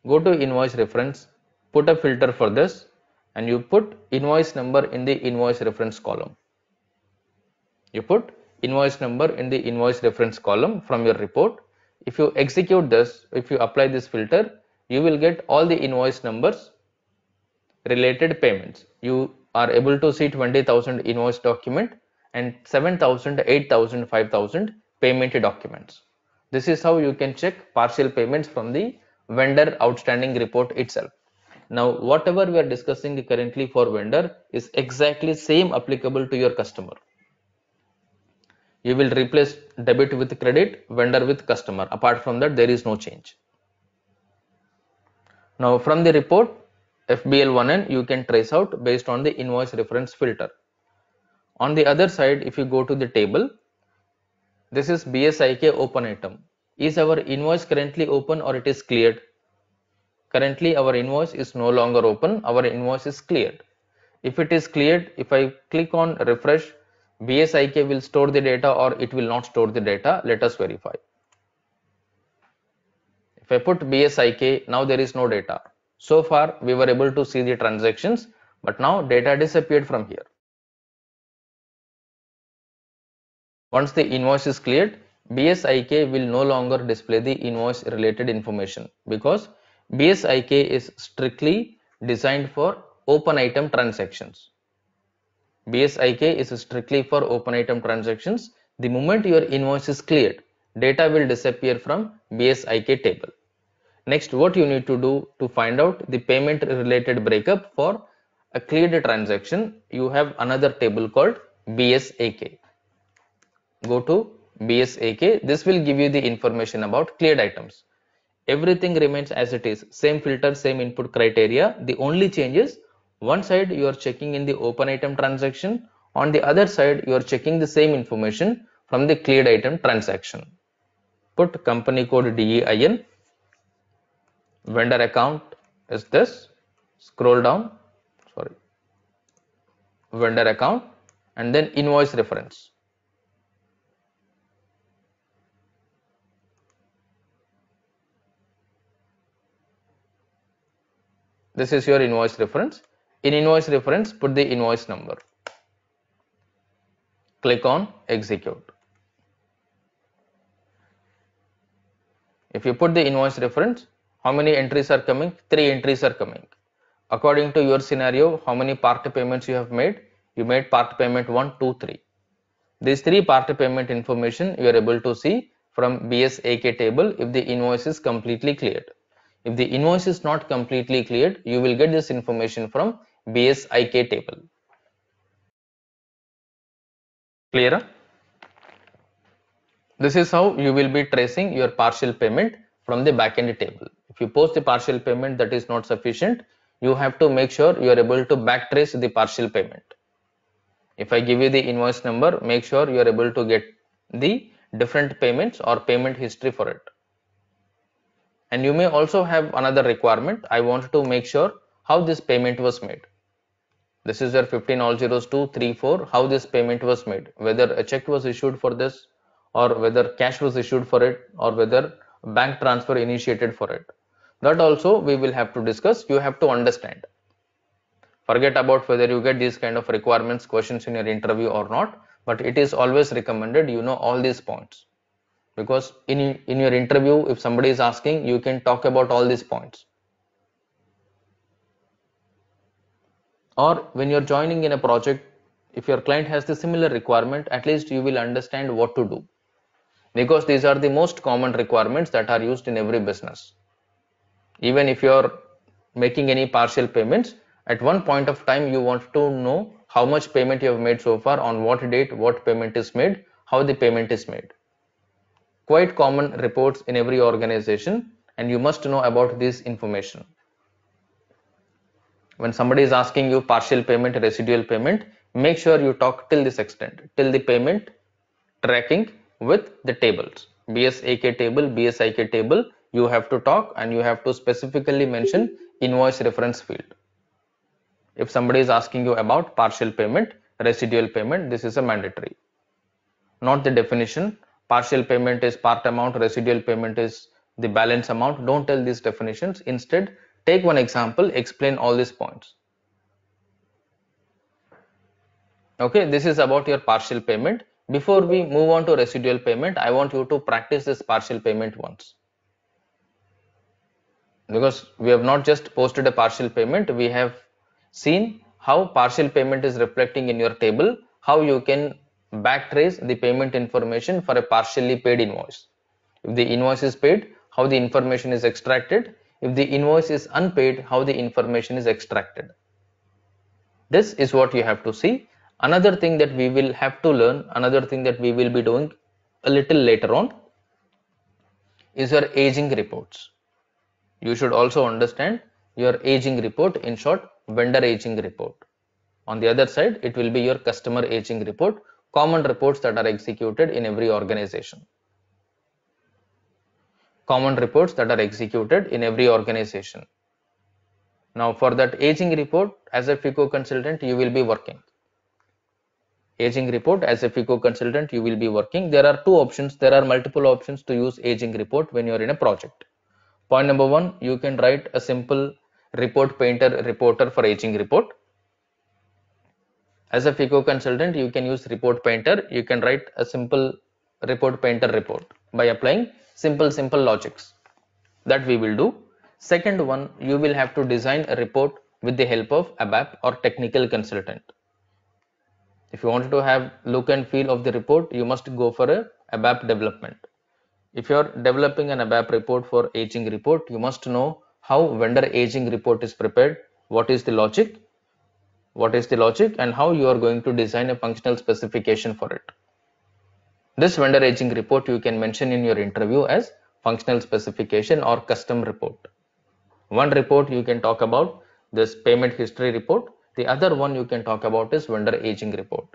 Go to invoice reference, put a filter for this, and you put invoice number in the invoice reference column. You put invoice number in the invoice reference column from your report. If you execute this, if you apply this filter, you will get all the invoice numbers related payments. You are able to see 20,000 invoice document and 7,000, 8,000, 5,000 payment documents. This is how you can check partial payments from the vendor outstanding report itself. Now, whatever we are discussing currently for vendor is exactly same applicable to your customer. You will replace debit with credit, vendor with customer. Apart from that, there is no change. Now, from the report, FBL1N you can trace out based on the invoice reference filter. On the other side, if you go to the table, this is BSIK open item. Is our invoice currently open or it is cleared? Currently, our invoice is no longer open. Our invoice is cleared. If it is cleared, if I click on refresh, BSIK will store the data or it will not store the data. Let us verify. If I put BSIK, now there is no data. So far, we were able to see the transactions, but now data disappeared from here. Once the invoice is cleared, BSIK will no longer display the invoice related information because BSIK is strictly designed for open item transactions. BSIK is strictly for open item transactions. The moment your invoice is cleared, data will disappear from BSIK table. Next, what you need to do to find out the payment related breakup for a cleared transaction, you have another table called BSAK. Go to BSAK. This will give you the information about cleared items. Everything remains as it is. Same filter, same input criteria. The only change is one side you are checking in the open item transaction. On the other side, you are checking the same information from the cleared item transaction. Put company code DEIN. Vendor account is this. Scroll down. Vendor account and then invoice reference. This is your invoice reference. In invoice reference, put the invoice number. Click on execute. If you put the invoice reference, how many entries are coming? 3 entries are coming. According to your scenario, how many part payments you have made? You made part payment 1, 2, 3. These 3 part payment information you are able to see from BSAK table if the invoice is completely cleared. If the invoice is not completely cleared, you will get this information from BSIK table. Clear? This is how you will be tracing your partial payment from the backend table. If you post the partial payment that is not sufficient, you have to make sure you are able to backtrace the partial payment. If I give you the invoice number, make sure you are able to get the different payments or payment history for it. And you may also have another requirement. I want to make sure how this payment was made. This is your 15 all zeros 234, how this payment was made, whether a check was issued for this, or whether cash was issued for it, or whether bank transfer initiated for it. That also we will have to discuss. You have to understand. Forget about whether you get these kind of requirements questions in your interview or not, but it is always recommended you know all these points, because in your interview, if somebody is asking, you can talk about all these points. Or when you're joining in a project, if your client has the similar requirement, at least you will understand what to do, because these are the most common requirements that are used in every business. Even if you're making any partial payments, at one point of time you want to know how much payment you have made so far, on what date what payment is made, how the payment is made. Quite common reports in every organization, and you must know about this information. When somebody is asking you partial payment, residual payment, make sure you talk till this extent, till the payment tracking with the tables. BSAK table, BSIK table, you have to talk, and you have to specifically mention invoice reference field. If somebody is asking you about partial payment, residual payment, this is a mandatory. Not the definition. Partial payment is part amount, residual payment is the balance amount. Don't tell these definitions. Instead, take one example, explain all these points. Okay, this is about your partial payment. Before we move on to residual payment, I want you to practice this partial payment once. Because we have not just posted a partial payment, we have seen how partial payment is reflecting in your table, how you can backtrace the payment information for a partially paid invoice. If the invoice is paid, how the information is extracted. If the invoice is unpaid, how the information is extracted. This is what you have to see. Another thing that we will have to learn, another thing that we will be doing a little later on, is your aging reports. You should also understand your aging report, in short, vendor aging report. On the other side, it will be your customer aging report, common reports that are executed in every organization. Common reports that are executed in every organization. Now, for that aging report, as a FICO consultant, you will be working. Aging report, as a FICO consultant, you will be working. There are two options. There are multiple options to use aging report when you are in a project. Point number one, you can write a simple report painter reporter for aging report. As a FICO consultant, you can use report painter. You can write a simple report painter report by applying simple logics. That we will do. Second one, you will have to design a report with the help of ABAP or technical consultant. If you want to have look and feel of the report, you must go for a ABAP development. If you are developing an ABAP report for aging report, you must know how vendor aging report is prepared, what is the logic, and how you are going to design a functional specification for it. This vendor aging report you can mention in your interview as functional specification or custom report. One report you can talk about this payment history report. The other one you can talk about is vendor aging report.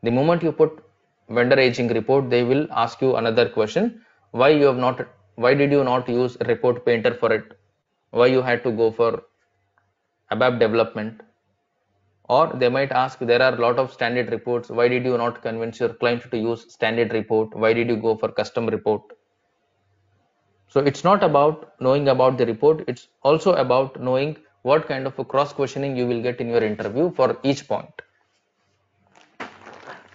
The moment you put vendor aging report, they will ask you another question. Why did you not use report painter for it? Why you had to go for ABAP development? Or they might ask, there are a lot of standard reports. Why did you not convince your client to use standard report? Why did you go for custom report? So it's not about knowing about the report. It's also about knowing what kind of a cross questioning you will get in your interview for each point.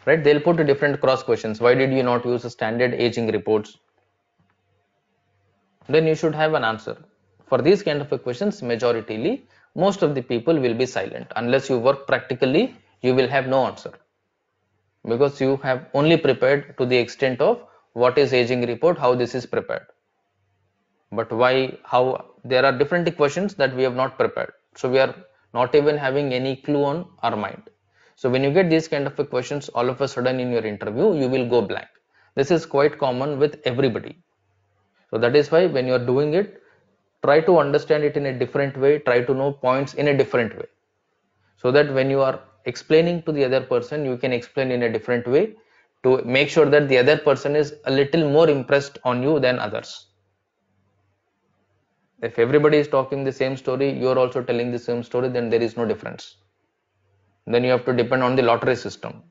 Right? They'll put different cross questions. Why did you not use standard aging reports? Then you should have an answer. For these kind of questions, majoritarily, most of the people will be silent. Unless you work practically, you will have no answer. Because you have only prepared to the extent of what is aging report, how this is prepared. But why, how, there are different questions that we have not prepared. So we are not even having any clue on our mind. So when you get these kind of questions, all of a sudden in your interview, you will go blank. This is quite common with everybody. So that is why when you are doing it, try to understand it in a different way, try to know points in a different way. So that when you are explaining to the other person, you can explain in a different way to make sure that the other person is a little more impressed on you than others. If everybody is talking the same story, you are also telling the same story, then there is no difference. Then you have to depend on the lottery system.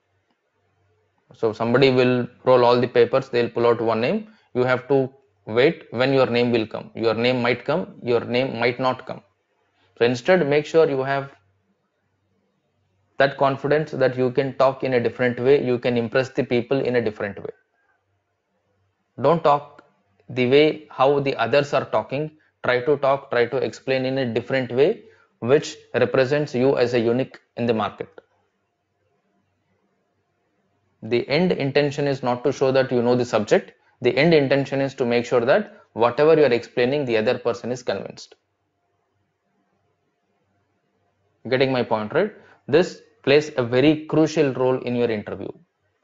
So somebody will roll all the papers, they'll pull out one name. You have to wait when your name will come. Your name might come, your name might not come. So instead, make sure you have that confidence that you can talk in a different way, you can impress the people in a different way. Don't talk the way how the others are talking. Try to talk, try to explain in a different way, which represents you as a unique in the market. The end intention is not to show that you know the subject. The end intention is to make sure that whatever you are explaining, the other person is convinced. Getting my point, right? This plays a very crucial role in your interview.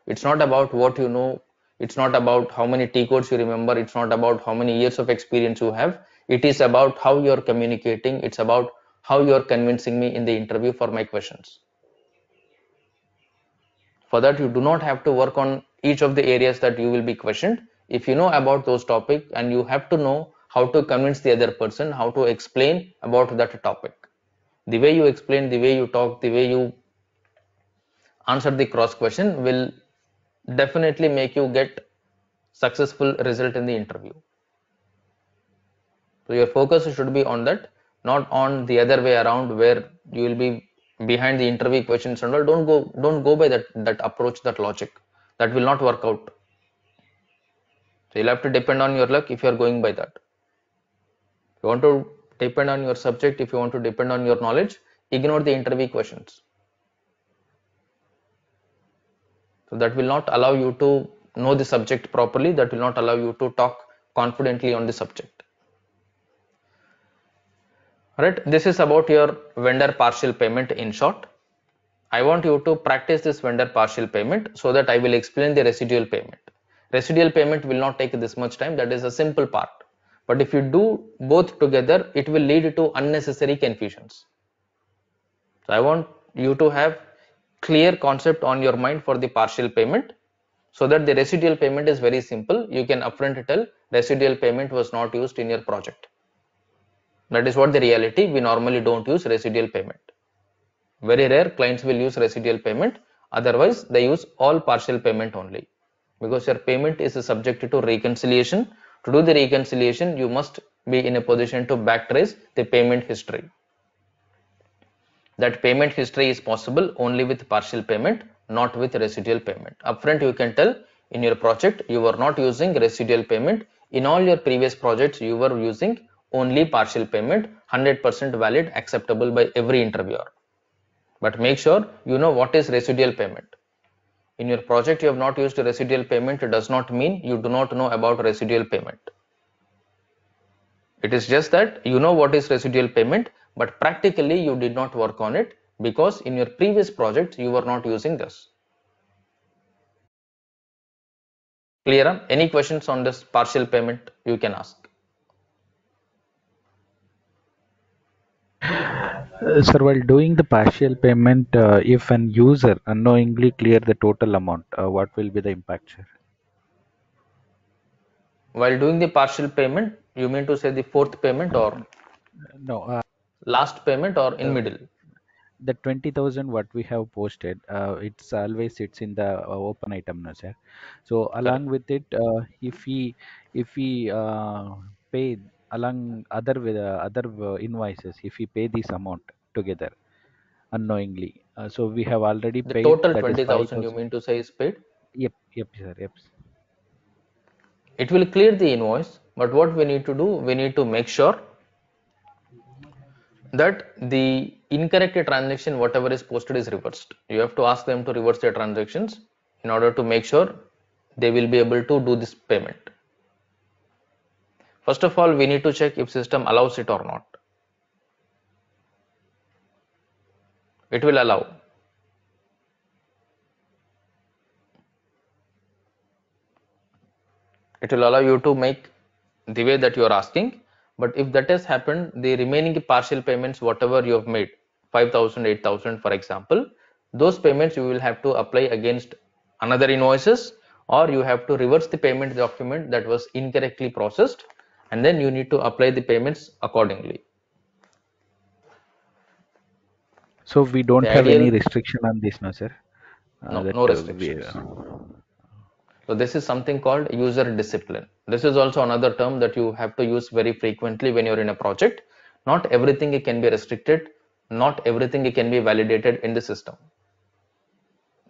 It's not about what you know. It's not about how many T codes you remember. It's not about how many years of experience you have. It is about how you're communicating. It's about how you're convincing me in the interview for my questions. For that, you do not have to work on each of the areas that you will be questioned. If you know about those topics, and you have to know how to convince the other person, how to explain about that topic. The way you explain, the way you talk, the way you answer the cross question will definitely make you get successful result in the interview. So your focus should be on that, not on the other way around where you will be behind the interview questions and all. Don't go by that approach, that logic. That will not work out. So you'll have to depend on your luck if you are going by that. If you want to depend on your subject, if you want to depend on your knowledge, ignore the interview questions. So that will not allow you to know the subject properly. That will not allow you to talk confidently on the subject. Alright, this is about your vendor partial payment in short. I want you to practice this vendor partial payment so that I will explain the residual payment. Residual payment will not take this much time. That is a simple part. But if you do both together, it will lead to unnecessary confusions. So I want you to have clear concept on your mind for the partial payment so that the residual payment is very simple. You can upfront tell residual payment was not used in your project. That is what the reality. We normally don't use residual payment. Very rare clients will use residual payment. Otherwise, they use all partial payment only. Because your payment is subject to reconciliation. To do the reconciliation, you must be in a position to backtrace the payment history. That payment history is possible only with partial payment, not with residual payment. Upfront, you can tell in your project you were not using residual payment. In all your previous projects, you were using only partial payment, 100% valid, acceptable by every interviewer. But make sure you know what is residual payment. In your project, you have not used residual payment, it does not mean you do not know about residual payment. It is just that you know what is residual payment, but practically you did not work on it because in your previous projects you were not using this. Clear? Any questions on this partial payment you can ask? Sir, while doing the partial payment, if an user unknowingly clear the total amount, what will be the impact, sir? While doing the partial payment, you mean to say the fourth payment or No, last payment or in the middle? the 20,000 what we have posted, it's always sits in the open item, no, sir. So along Correct. with it, if we pay along other with other invoices, if we pay this amount together unknowingly, so we have already The paid, total that is 20,000 you 5,000. mean to say is paid. Yep, yep, sir, yep. It will clear the invoice, but what we need to do, we need to make sure that the incorrect transaction whatever is posted is reversed. You have to ask them to reverse their transactions in order to make sure they will be able to do this payment. First of all, we need to check if system allows it or not. It will allow. It will allow you to make the way that you are asking. But if that has happened, the remaining partial payments whatever you have made, 5,000, 8,000 for example, those payments you will have to apply against another invoices, or you have to reverse the payment document that was incorrectly processed and then you need to apply the payments accordingly. So we The don't have any ideal, restriction on this, no, sir. no, That no we. restrictions. So this is something called user discipline. This is also another term that you have to use very frequently when you're in a project. Not everything can be restricted, not everything can be validated in the system.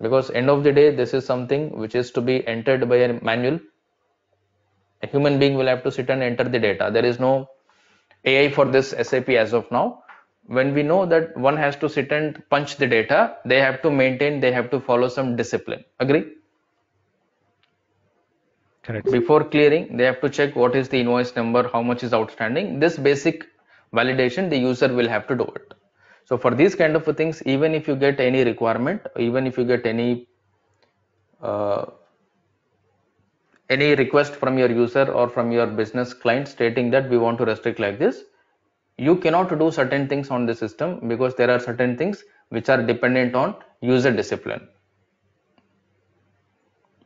Because end of the day, this is something which is to be entered by a manual. A human being will have to sit and enter the data. There is no AI for this SAP as of now. When we know that one has to sit and punch the data, they have to maintain, they have to follow some discipline. Agree? Correct, sir. Before clearing, they have to check what is the invoice number, how much is outstanding. This basic validation, the user will have to do it. So for these kind of things, even if you get any requirement, even if you get uh, any request from your user or from your business client stating that we want to restrict like this, you cannot do certain things on the system because there are certain things which are dependent on user discipline.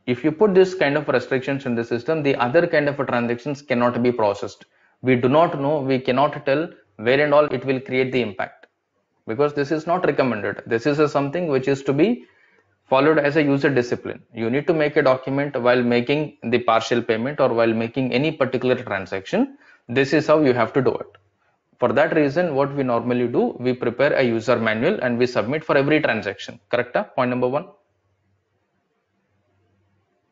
If you put this kind of restrictions in the system, the other kind of transactions cannot be processed. We do not know, we cannot tell where and all it will create the impact, because this is not recommended. This is something which is to be followed as a user discipline. You need to make a document while making the partial payment or while making any particular transaction. This is how you have to do it. For that reason, what we normally do, we prepare a user manual and we submit for every transaction. Correct? Point number one.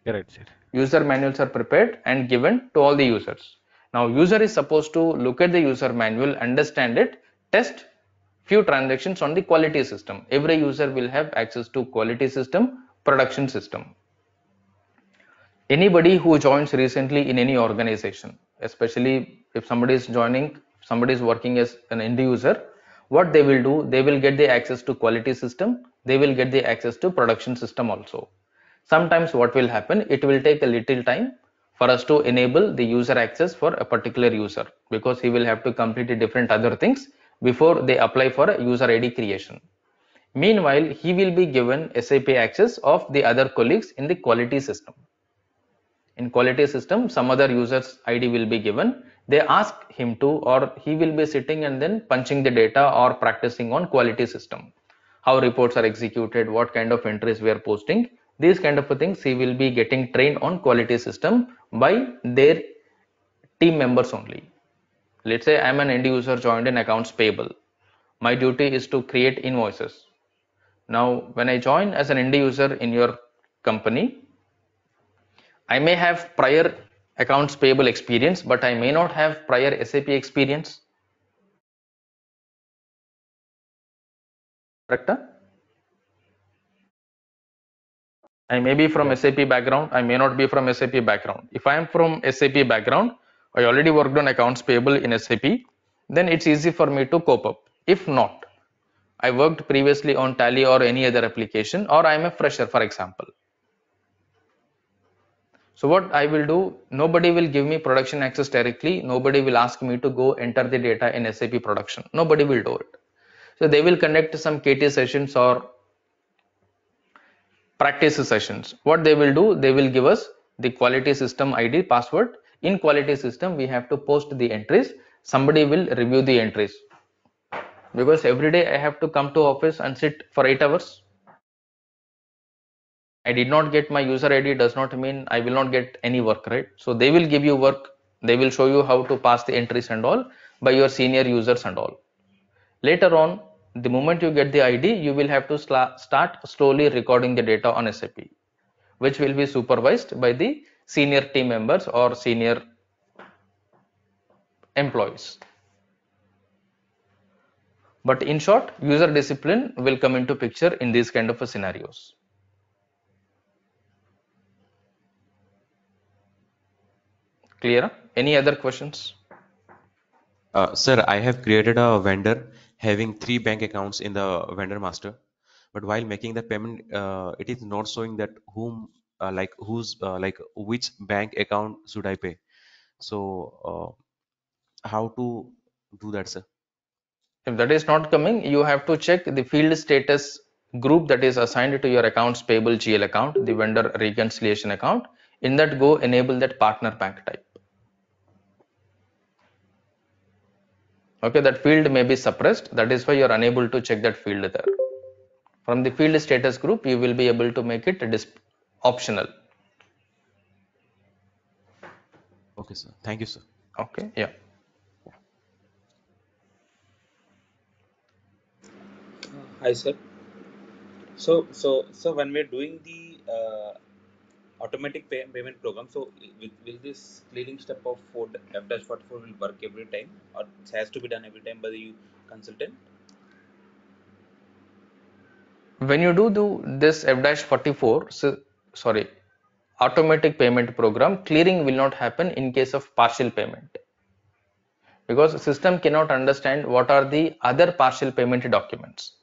Correct, sir. User manuals are prepared and given to all the users. Now, user is supposed to look at the user manual, understand it, test few transactions on the quality system. Every user will have access to quality system, production system. Anybody who joins recently in any organization, especially if somebody is joining, somebody is working as an end user, what they will do, they will get the access to quality system, they will get the access to production system also. Sometimes what will happen, it will take a little time for us to enable the user access for a particular user, because he will have to complete different other things before they apply for a user ID creation. Meanwhile, he will be given SAP access of the other colleagues in the quality system. In quality system, some other users ID will be given. They ask him to, or he will be sitting and then punching the data or practicing on quality system, how reports are executed, what kind of entries we are posting. These kind of things he will be getting trained on quality system by their team members only. Let's say I'm an end user joined in accounts payable. My duty is to create invoices. Now when I join as an end user in your company, I may have prior accounts payable experience, but I may not have prior SAP experience. Correct? I may be from Yes. SAP background, I may not be from SAP background. If I am from SAP background, I already worked on accounts payable in SAP, then it's easy for me to cope up. If not, I worked previously on Tally or any other application, or I am a fresher, for example. So what I will do, nobody will give me production access directly. Nobody will ask me to go enter the data in SAP production. Nobody will do it. So they will conduct some KT sessions or practice sessions. What they will do, they will give us the quality system ID password. In quality system, we have to post the entries. Somebody will review the entries, because every day I have to come to office and sit for 8 hours. I did not get my user ID does not mean I will not get any work, right? So they will give you work. They will show you how to pass the entries and all by your senior users and all. Later on, the moment you get the ID, you will have to start slowly recording the data on SAP, which will be supervised by the senior team members or senior employees. But in short, user discipline will come into picture in these kind of scenarios. Clear? Any other questions? Sir, I have created a vendor having three bank accounts in the vendor master, but while making the payment, it is not showing that like which bank account should I pay. So, how to do that, sir? If that is not coming, you have to check the field status group that is assigned to your accounts payable GL account, the vendor reconciliation account. In that, go enable that partner bank type. Okay, that field may be suppressed. That is why you are unable to check that field there. From the field status group, you will be able to make it optional. Okay, sir. Thank you, sir. Okay, yeah. Hi, sir. So when we're doing the automatic payment program, so will this clearing step of F-44 will work every time, or it has to be done every time by the consultant? When you do this F-44, sorry, automatic payment program, clearing will not happen in case of partial payment, because the system cannot understand what are the other partial payment documents.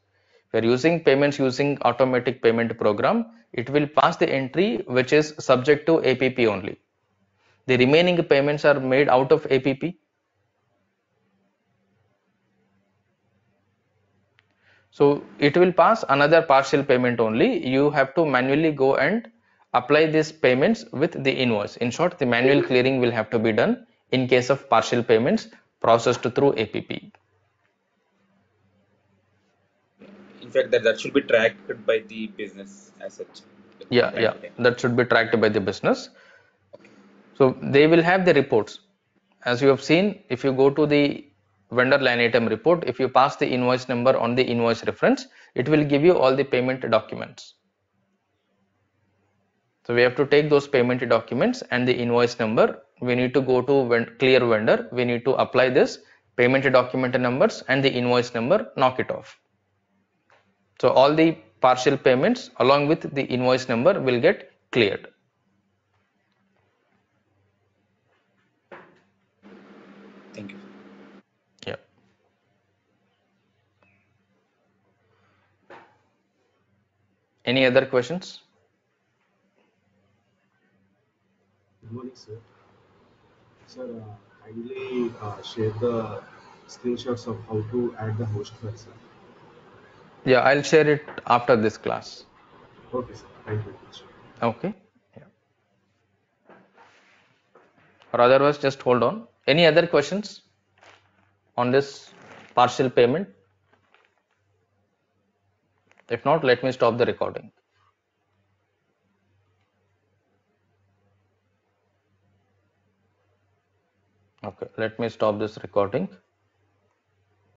If you are using payments using automatic payment program, it will pass the entry which is subject to APP only. The remaining payments are made out of APP. So it will pass another partial payment only. You have to manually go and apply these payments with the invoice. In short, the manual clearing will have to be done in case of partial payments processed through APP. In fact, that should be tracked by the business as such, from time Yeah, to time. that should be tracked by the business. Okay. So they will have the reports. As you have seen, if you go to the vendor line item report, if you pass the invoice number on the invoice reference, it will give you all the payment documents. So we have to take those payment documents and the invoice number. We need to go to clear vendor. We need to apply this payment document numbers and the invoice number, knock it off. So all the partial payments along with the invoice number will get cleared. Thank you. Yeah. Any other questions? Good morning, sir. Sir, kindly share the screenshots of how to add the host file, sir. Yeah, I'll share it after this class. Okay, sir. Thank you very much. Okay. Yeah. Or otherwise, just hold on. Any other questions on this partial payment? If not, let me stop the recording. Okay, let me stop this recording.